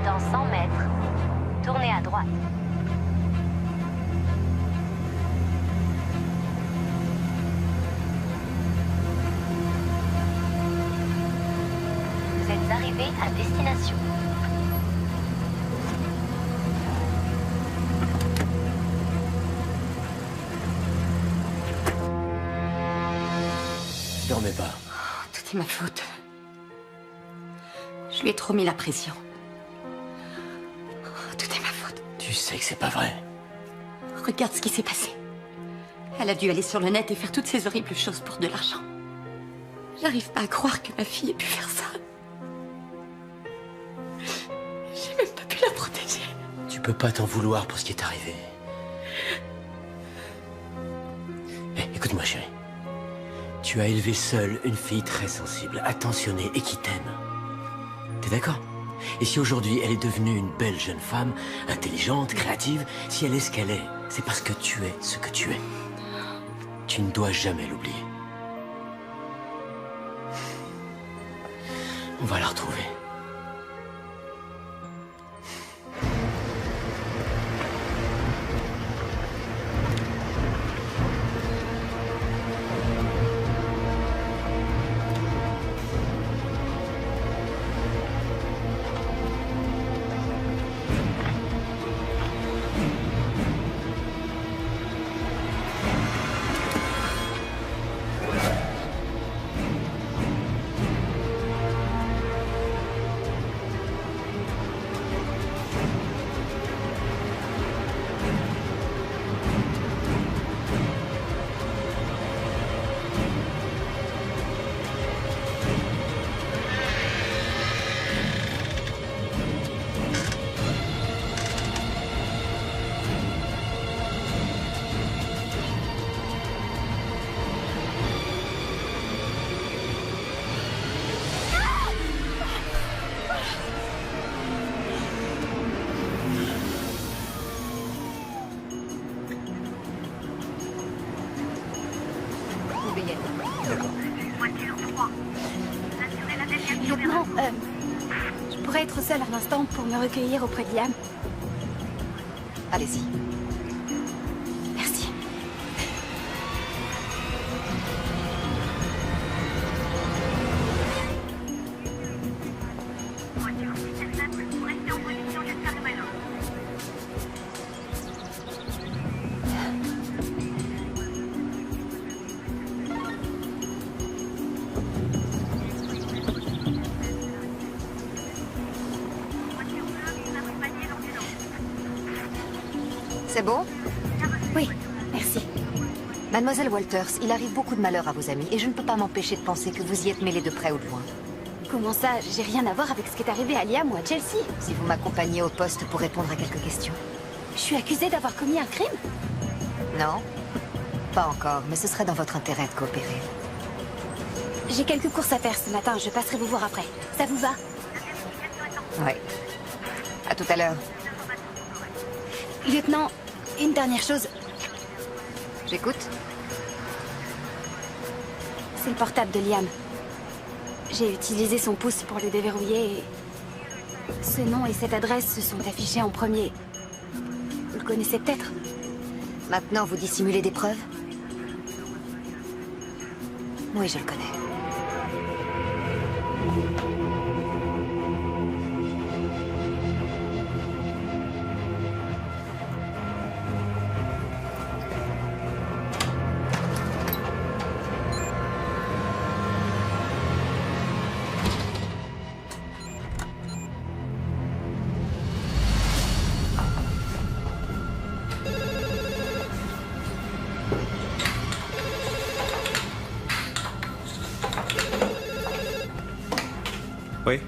Dans 100 mètres, tournez à droite. Vous êtes arrivé à destination. Dormez pas. Tout est ma faute. Je lui ai trop mis la pression. Tout est ma faute. Tu sais que c'est pas vrai. Regarde ce qui s'est passé. Elle a dû aller sur le net et faire toutes ces horribles choses pour de l'argent. J'arrive pas à croire que ma fille ait pu faire ça. J'ai même pas pu la protéger. Tu peux pas t'en vouloir pour ce qui est arrivé. Écoute-moi, chérie. Tu as élevé seule une fille très sensible, attentionnée et qui t'aime. T'es d'accord? Et si aujourd'hui elle est devenue une belle jeune femme, intelligente, créative, si elle est ce qu'elle est, c'est parce que tu es ce que tu es. Tu ne dois jamais l'oublier. On va la retrouver. Lieutenant, je pourrais être seule un instant pour me recueillir auprès de Liam. Allez-y. Merci. C'est bon? Oui, merci. Mademoiselle Walters, il arrive beaucoup de malheur à vos amis et je ne peux pas m'empêcher de penser que vous y êtes mêlée de près ou de loin. Comment ça? J'ai rien à voir avec ce qui est arrivé à Liam ou à Chelsea. Si vous m'accompagnez au poste pour répondre à quelques questions. Je suis accusée d'avoir commis un crime? Non? Pas encore, mais ce serait dans votre intérêt de coopérer. J'ai quelques courses à faire ce matin, je passerai vous voir après. Ça vous va? Oui. À tout à l'heure. Lieutenant, une dernière chose. J'écoute. C'est le portable de Liam. J'ai utilisé son pouce pour le déverrouiller et... Ce nom et cette adresse se sont affichés en premier. Vous le connaissez peut-être? Maintenant, vous dissimulez des preuves? Oui, je le connais. Oui?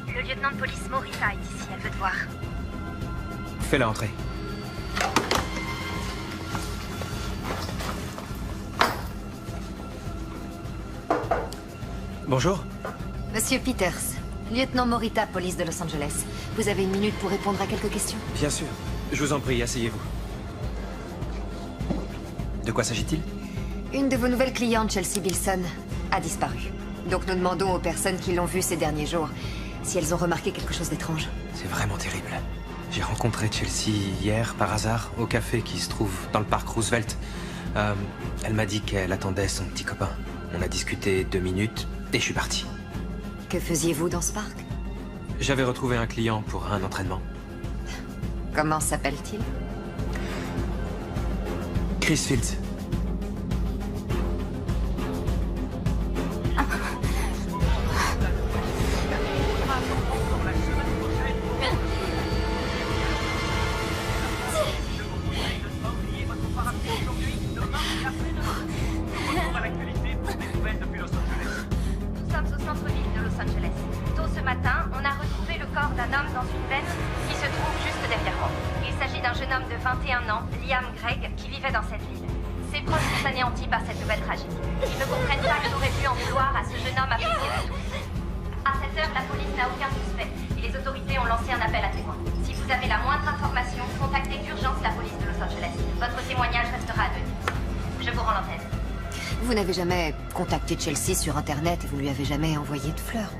Le lieutenant de police Morita est ici, elle veut te voir. Fais-la entrer. Bonjour. Monsieur Peters, lieutenant Morita, police de Los Angeles. Vous avez une minute pour répondre à quelques questions? Bien sûr. Je vous en prie, asseyez-vous. De quoi s'agit-il? Une de vos nouvelles clientes, Chelsea Bilson, a disparu. Donc nous demandons aux personnes qui l'ont vue ces derniers jours si elles ont remarqué quelque chose d'étrange. C'est vraiment terrible. J'ai rencontré Chelsea hier, par hasard, au café qui se trouve dans le parc Roosevelt. Elle m'a dit qu'elle attendait son petit copain. On a discuté 2 minutes et je suis parti. Que faisiez-vous dans ce parc? J'avais retrouvé un client pour un entraînement. Comment s'appelle-t-il? Chris Fields. Liam Gregg, qui vivait dans cette ville. Ses proches sont anéantis par cette nouvelle tragédie. Ils ne comprennent pas que j'aurais pu en vouloir à ce jeune homme affecté de tout. À cette heure, la police n'a aucun suspect et les autorités ont lancé un appel à témoins. Si vous avez la moindre information, contactez d'urgence la police de Los Angeles. Votre témoignage restera anonyme. Je vous rends l'antenne. Vous n'avez jamais contacté Chelsea sur Internet et vous lui avez jamais envoyé de fleurs?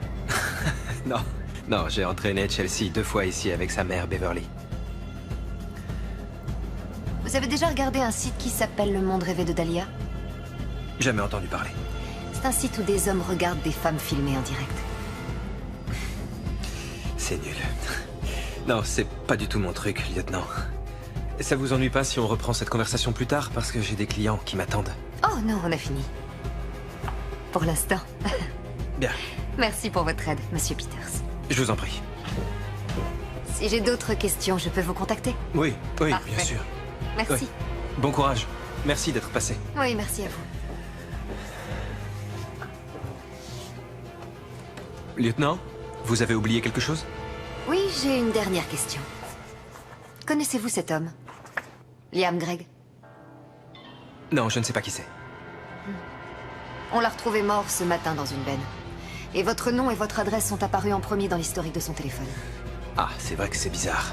Non, non, j'ai entraîné Chelsea 2 fois ici avec sa mère Beverly. Vous avez déjà regardé un site qui s'appelle Le Monde Rêvé de Dahlia? Jamais entendu parler. C'est un site où des hommes regardent des femmes filmées en direct. C'est nul. Non, c'est pas du tout mon truc, lieutenant. Ça vous ennuie pas si on reprend cette conversation plus tard, parce que j'ai des clients qui m'attendent? Oh non, on a fini. Pour l'instant. Bien. Merci pour votre aide, monsieur Peters. Je vous en prie. Si j'ai d'autres questions, je peux vous contacter? Oui, oui, Parfait. bien sûr. Merci. Oui. Bon courage. Merci d'être passé. Oui, merci à vous. Lieutenant, vous avez oublié quelque chose? Oui, j'ai une dernière question. Connaissez-vous cet homme? Liam Gregg? Non, je ne sais pas qui c'est. On l'a retrouvé mort ce matin dans une benne. Et votre nom et votre adresse sont apparus en premier dans l'historique de son téléphone. Ah, c'est vrai que c'est bizarre.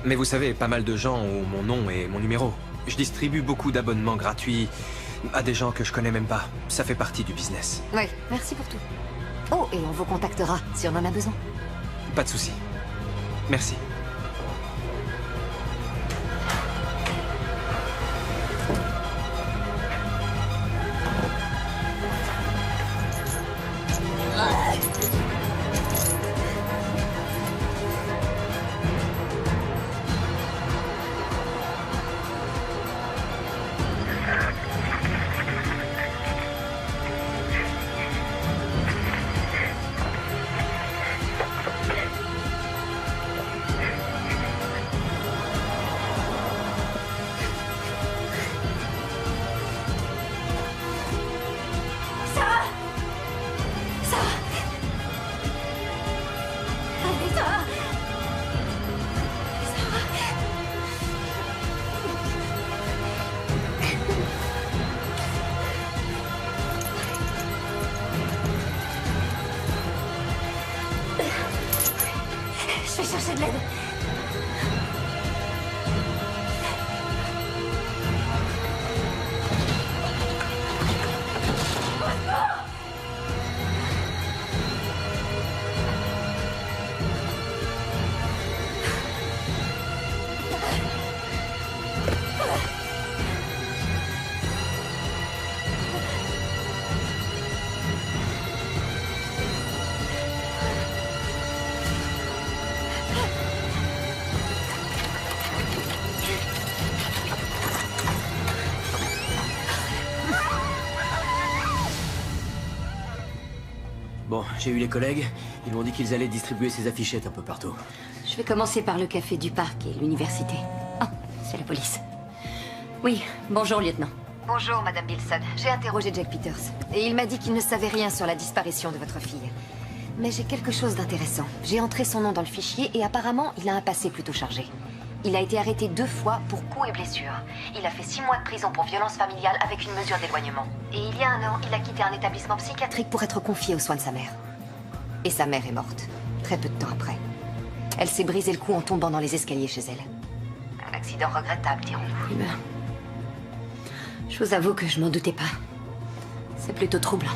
Mais vous savez, pas mal de gens ont mon nom et mon numéro. Je distribue beaucoup d'abonnements gratuits à des gens que je connais même pas. Ça fait partie du business. Oui, merci pour tout. Oh, et on vous contactera si on en a besoin. Pas de souci. Merci. chercher de l'aide. Bon, j'ai eu les collègues. Ils m'ont dit qu'ils allaient distribuer ces affichettes un peu partout. Je vais commencer par le café du parc et l'université. Ah, c'est la police. Oui, bonjour, lieutenant. Bonjour, Madame Bilson. J'ai interrogé Jack Peters. Et il m'a dit qu'il ne savait rien sur la disparition de votre fille. Mais j'ai quelque chose d'intéressant. J'ai entré son nom dans le fichier et apparemment, il a un passé plutôt chargé. Il a été arrêté 2 fois pour coups et blessures. Il a fait 6 mois de prison pour violence familiale avec une mesure d'éloignement. Et il y a 1 an, il a quitté un établissement psychiatrique pour être confié aux soins de sa mère. Et sa mère est morte, très peu de temps après. Elle s'est brisé le cou en tombant dans les escaliers chez elle. Un accident regrettable, dirons-nous. Eh ben, je vous avoue que je m'en doutais pas. C'est plutôt troublant.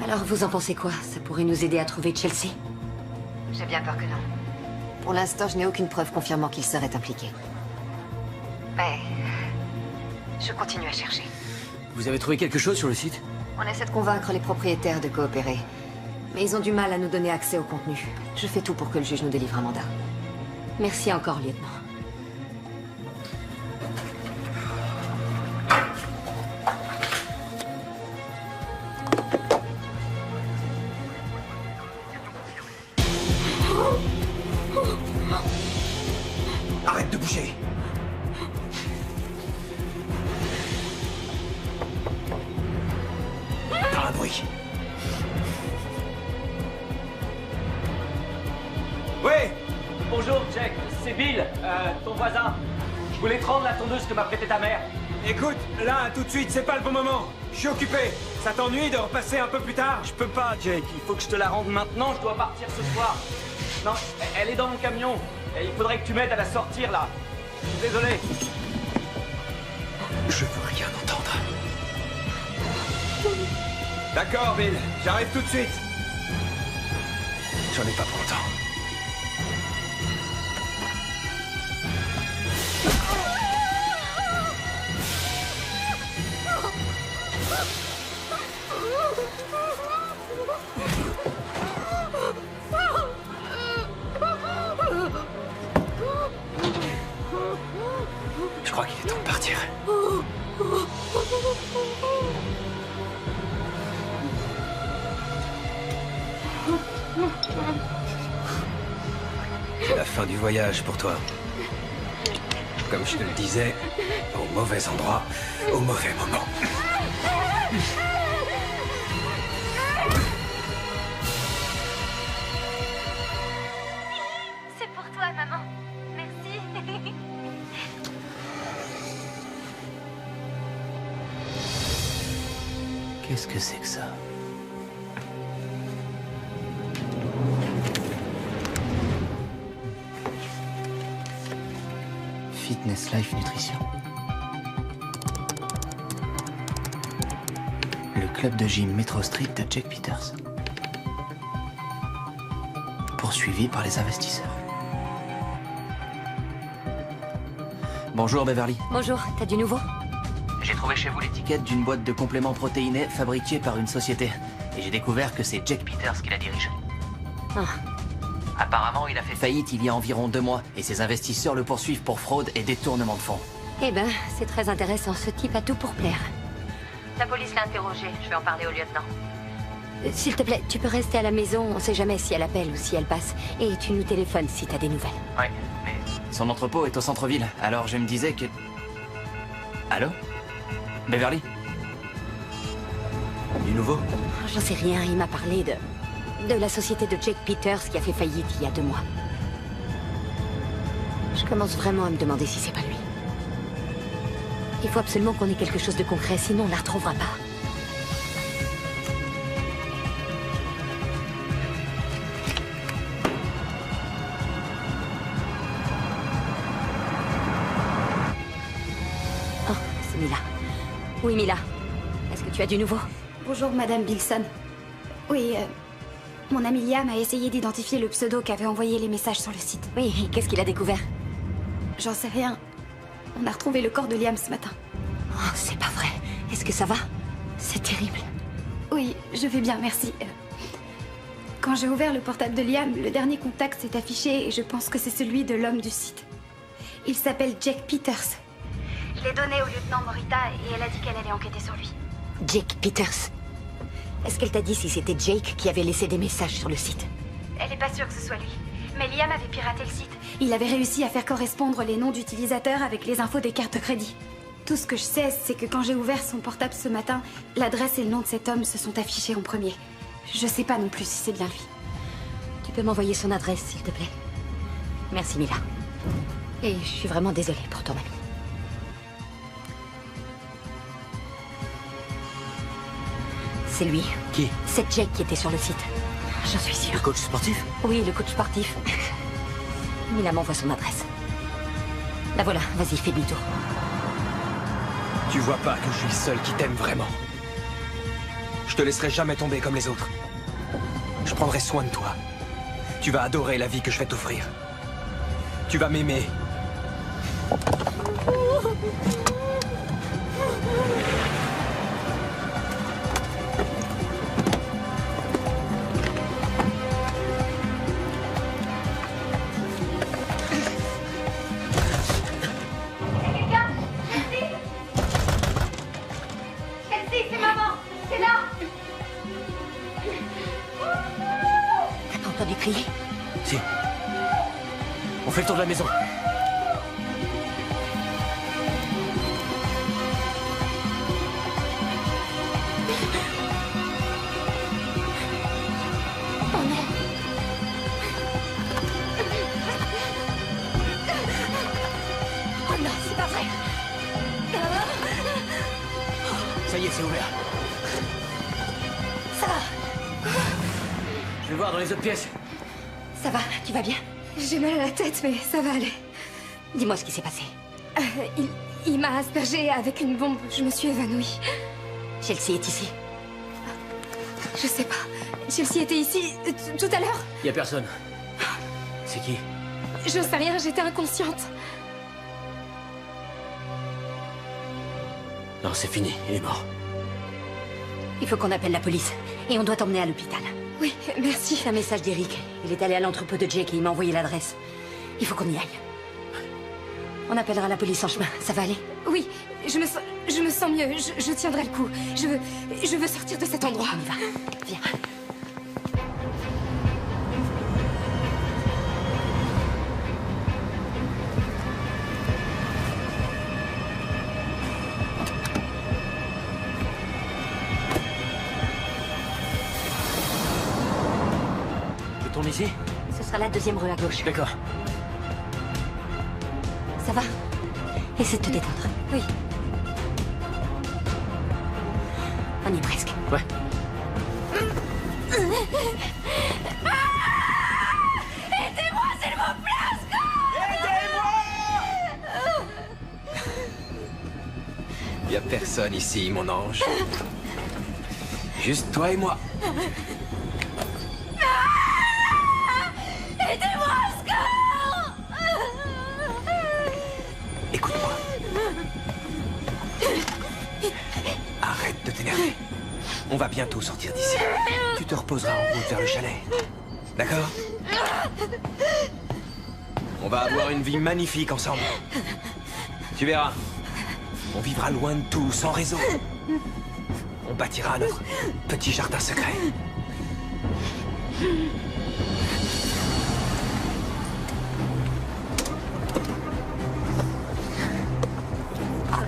Alors, vous en pensez quoi? Ça pourrait nous aider à trouver Chelsea? J'ai bien peur que non. Pour l'instant, je n'ai aucune preuve confirmant qu'il serait impliqué. Mais... je continue à chercher. Vous avez trouvé quelque chose sur le site? On essaie de convaincre les propriétaires de coopérer. Mais ils ont du mal à nous donner accès au contenu. Je fais tout pour que le juge nous délivre un mandat. Merci encore, lieutenant. Arrête de bouger. Pas un bruit. Ouais. Bonjour, Jack. C'est Bill, ton voisin. Je voulais te rendre la tondeuse que m'a prêtée ta mère. Écoute, là, tout de suite, c'est pas le bon moment. Je suis occupé. Ça t'ennuie de repasser un peu plus tard? Je peux pas, Jake. Il faut que je te la rende maintenant. Je dois partir ce soir. Non, elle est dans mon camion. Et il faudrait que tu m'aides à la sortir, là. Désolé. Je veux rien entendre. D'accord, Bill. J'arrive tout de suite. J'en ai pas pour longtemps. Je crois qu'il est temps de partir. C'est la fin du voyage pour toi. Comme je te le disais, au mauvais endroit, au mauvais moment. C'est pour toi, maman. Merci. Qu'est-ce que c'est que ça? Fitness Life Nutrition. Le club de gym Metro Street de Jack Peters. Poursuivi par les investisseurs. Bonjour Beverly. Bonjour, t'as du nouveau? J'ai trouvé chez vous l'étiquette d'une boîte de compléments protéinés fabriquée par une société. Et j'ai découvert que c'est Jack Peters qui la dirige. Ah. Apparemment, il a fait faillite il y a environ 2 mois. Et ses investisseurs le poursuivent pour fraude et détournement de fonds. Eh ben, c'est très intéressant. Ce type a tout pour plaire. La police l'a interrogée. Je vais en parler au lieutenant. S'il te plaît, tu peux rester à la maison. On sait jamais si elle appelle ou si elle passe. Et tu nous téléphones si t'as des nouvelles. Ouais, mais son entrepôt est au centre-ville. Alors je me disais que... Allô? Beverly? Du nouveau? J'en sais rien. Il m'a parlé de la société de Jack Peters qui a fait faillite il y a 2 mois. Je commence vraiment à me demander si c'est pas lui. Il faut absolument qu'on ait quelque chose de concret, sinon on la retrouvera pas. Mila. Oui, Mila. Est-ce que tu as du nouveau? Bonjour, Madame Bilson. Oui, mon ami Liam a essayé d'identifier le pseudo qui avait envoyé les messages sur le site. Oui, qu'est-ce qu'il a découvert? J'en sais rien. On a retrouvé le corps de Liam ce matin. Oh, c'est pas vrai. Est-ce que ça va? C'est terrible. Oui, je vais bien, merci. Quand j'ai ouvert le portable de Liam, le dernier contact s'est affiché et je pense que c'est celui de l'homme du site. Il s'appelle Jake Peters. Je l'ai donné au lieutenant Morita et elle a dit qu'elle allait enquêter sur lui. Jake Peters. Est-ce qu'elle t'a dit si c'était Jake qui avait laissé des messages sur le site? Elle est pas sûre que ce soit lui. Mais Liam avait piraté le site. Il avait réussi à faire correspondre les noms d'utilisateurs avec les infos des cartes de crédit. Tout ce que je sais, c'est que quand j'ai ouvert son portable ce matin, l'adresse et le nom de cet homme se sont affichés en premier. Je sais pas non plus si c'est bien lui. Tu peux m'envoyer son adresse, s'il te plaît? Merci, Mila. Et je suis vraiment désolée pour ton ami. C'est lui. Qui? C'est Jake qui était sur le site. J'en suis sûre. Le coach sportif? Oui, le coach sportif. Mila m'envoie son adresse. La voilà, vas-y, fais demi-tour. Tu vois pas que je suis le seul qui t'aime vraiment. Je te laisserai jamais tomber comme les autres. Je prendrai soin de toi. Tu vas adorer la vie que je vais t'offrir. Tu vas m'aimer. Si. On fait le tour de la maison. Oh non, c'est pas vrai. Ça y est, c'est ouvert. Ça va. Je vais voir dans les autres pièces. Ça va, tu vas bien? J'ai mal à la tête, mais ça va aller. Dis-moi ce qui s'est passé. Il m'a aspergé avec une bombe. Je me suis évanouie. Chelsea est ici. Je sais pas. Chelsea était ici tout à l'heure? Y a personne. C'est qui? Je sais rien, j'étais inconsciente. Non, c'est fini. Il est mort. Il faut qu'on appelle la police. Et on doit t'emmener à l'hôpital. Oui, merci. C'est un message d'Eric. Il est allé à l'entrepôt de Jake et il m'a envoyé l'adresse. Il faut qu'on y aille. On appellera la police en chemin. Ça va aller? Oui, je me sens mieux. Je tiendrai le coup. Je veux sortir de cet endroit. On y va. Viens. Je tourne ici? Ce sera la deuxième rue à gauche. D'accord. Ça va? Essaie de te détendre. Oui. On y est presque. Ouais. Aidez-moi, s'il vous plaît! Y a personne ici, mon ange. Juste toi et moi. Aidez-moi, Oscar! Écoute-moi. Arrête de t'énerver. On va bientôt sortir d'ici. Tu te reposeras en route vers le chalet. D'accord? On va avoir une vie magnifique ensemble. Tu verras. On vivra loin de tout, sans réseau. On bâtira notre petit jardin secret.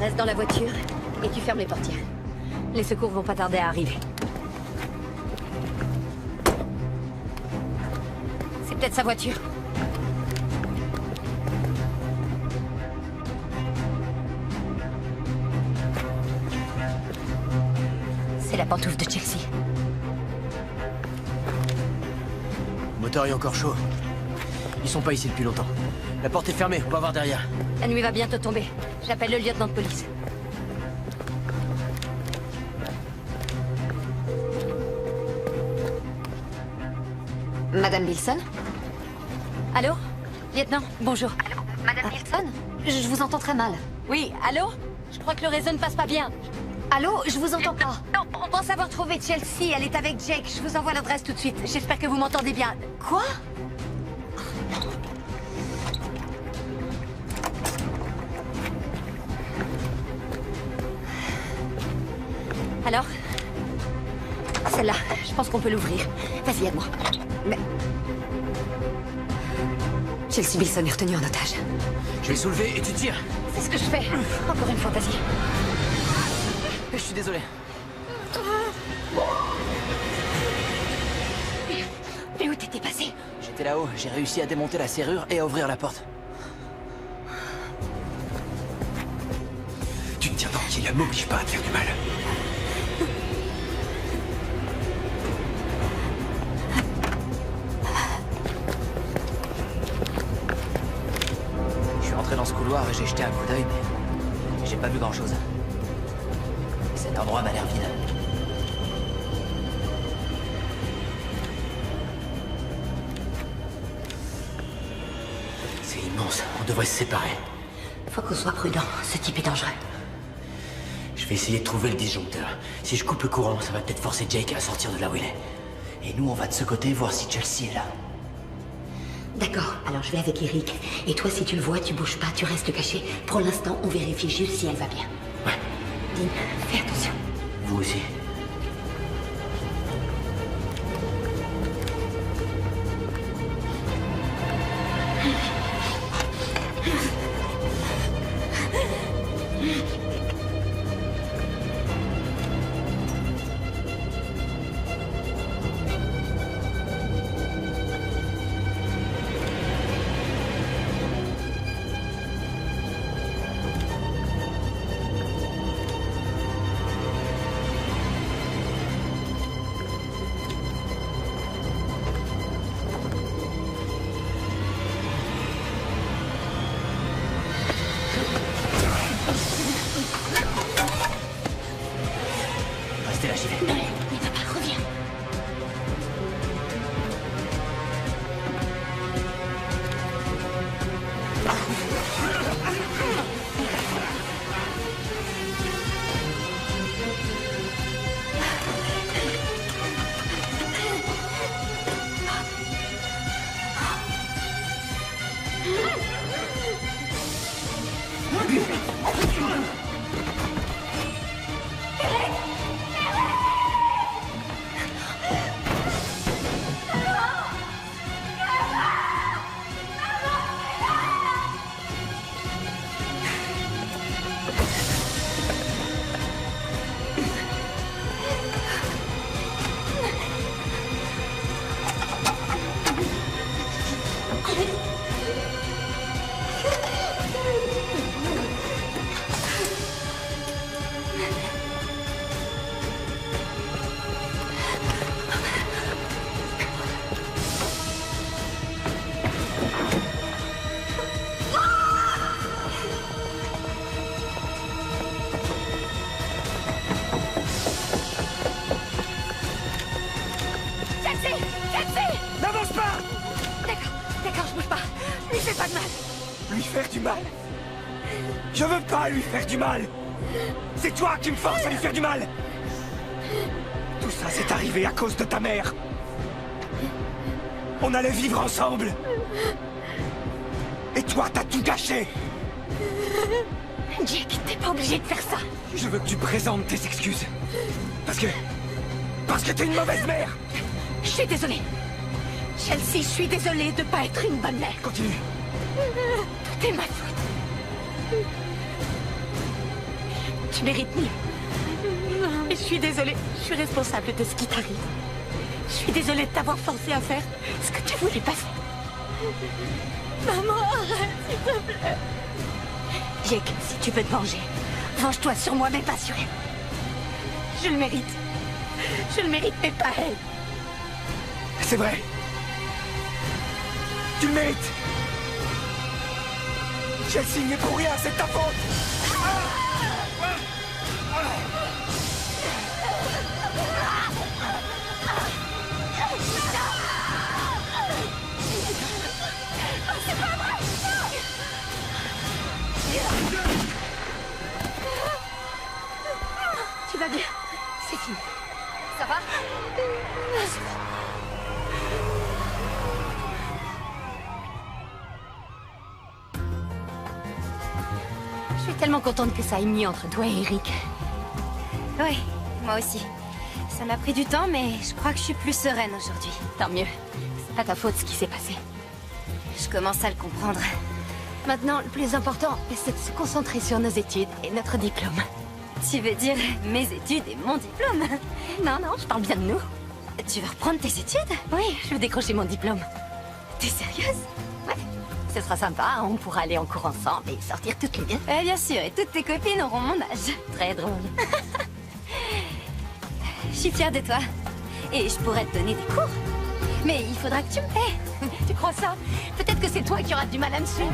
Reste dans la voiture et tu fermes les portières. Les secours vont pas tarder à arriver. C'est peut-être sa voiture. C'est la pantoufle de Chelsea. Le moteur est encore chaud. Ils sont pas ici depuis longtemps. La porte est fermée, on va voir derrière. La nuit va bientôt tomber. J'appelle le lieutenant de police. Madame Bilson? Allô? Lieutenant, bonjour. Allô, Madame Bilson? Je vous entends très mal. Oui, allô? Je crois que le réseau ne passe pas bien. Allô? Je vous entends pas. Non, on pense avoir trouvé Chelsea, elle est avec Jake. Je vous envoie l'adresse tout de suite. J'espère que vous m'entendez bien. Quoi? Alors? Celle-là, je pense qu'on peut l'ouvrir. Vas-y, aide-moi. Mais... Chelsea Bilson est retenue en otage. Je vais soulever et tu tires. C'est ce que je fais. Encore une fois, vas-y. Je suis désolé. Mais où t'étais passé? J'étais là-haut, j'ai réussi à démonter la serrure et à ouvrir la porte. Tu te tiens tranquille, m'oblige pas à te faire du mal. Je suis entré dans ce couloir et j'ai jeté un coup d'œil, mais j'ai pas vu grand-chose. Cet endroit m'a l'air vide. C'est immense, on devrait se séparer. Faut qu'on soit prudent, ce type est dangereux. Je vais essayer de trouver le disjoncteur. Si je coupe le courant, ça va peut-être forcer Jake à sortir de là où il est. Et nous, on va de ce côté voir si Chelsea est là. D'accord, alors je vais avec Eric. Et toi, si tu le vois, tu bouges pas, tu restes caché. Pour l'instant, on vérifie juste si elle va bien. Ouais. Dean, fais attention. Vous aussi. Restez là, j'y vais. Non, il va pas, reviens. N'avance pas! D'accord, je bouge pas. Lui fais pas de mal. Lui faire du mal? Je veux pas lui faire du mal! C'est toi qui me force à lui faire du mal! Tout ça c'est arrivé à cause de ta mère! On allait vivre ensemble! Et toi, t'as tout gâché! Jake, t'es pas obligé de faire ça. Je veux que tu présentes tes excuses. Parce que t'es une mauvaise mère! Je suis désolée. Chelsea, je suis désolée de pas être une bonne mère. Continue. Tout est ma faute. Tu mérites mieux. Je suis désolée. Je suis responsable de ce qui t'arrive. Je suis désolée de t'avoir forcé à faire ce que tu voulais pas faire. Maman, arrête, s'il te plaît. Jake, si tu veux te venger, venge-toi sur moi, mais pas sur elle. Je le mérite. Je le mérite, mais pas elle. C'est vrai. Tu le mérites. Chelsea n'est pour rien, c'est ta faute. Je suis tellement contente que ça aille mieux entre toi et Eric. Oui, moi aussi. Ça m'a pris du temps, mais je crois que je suis plus sereine aujourd'hui. Tant mieux. C'est pas ta faute ce qui s'est passé. Je commence à le comprendre. Maintenant, le plus important, c'est de se concentrer sur nos études et notre diplôme. Tu veux dire mes études et mon diplôme? Non, non, je parle bien de nous. Tu veux reprendre tes études? Oui, je veux décrocher mon diplôme. T'es sérieuse? Ouais. Ce sera sympa, on pourra aller en cours ensemble et sortir toutes les deux. Bien sûr, et toutes tes copines auront mon âge. Très drôle. Je suis fière de toi. Et je pourrais te donner des cours. Mais il faudra que tu me paies. Tu crois ça? Peut-être que c'est toi qui auras du mal à me suivre.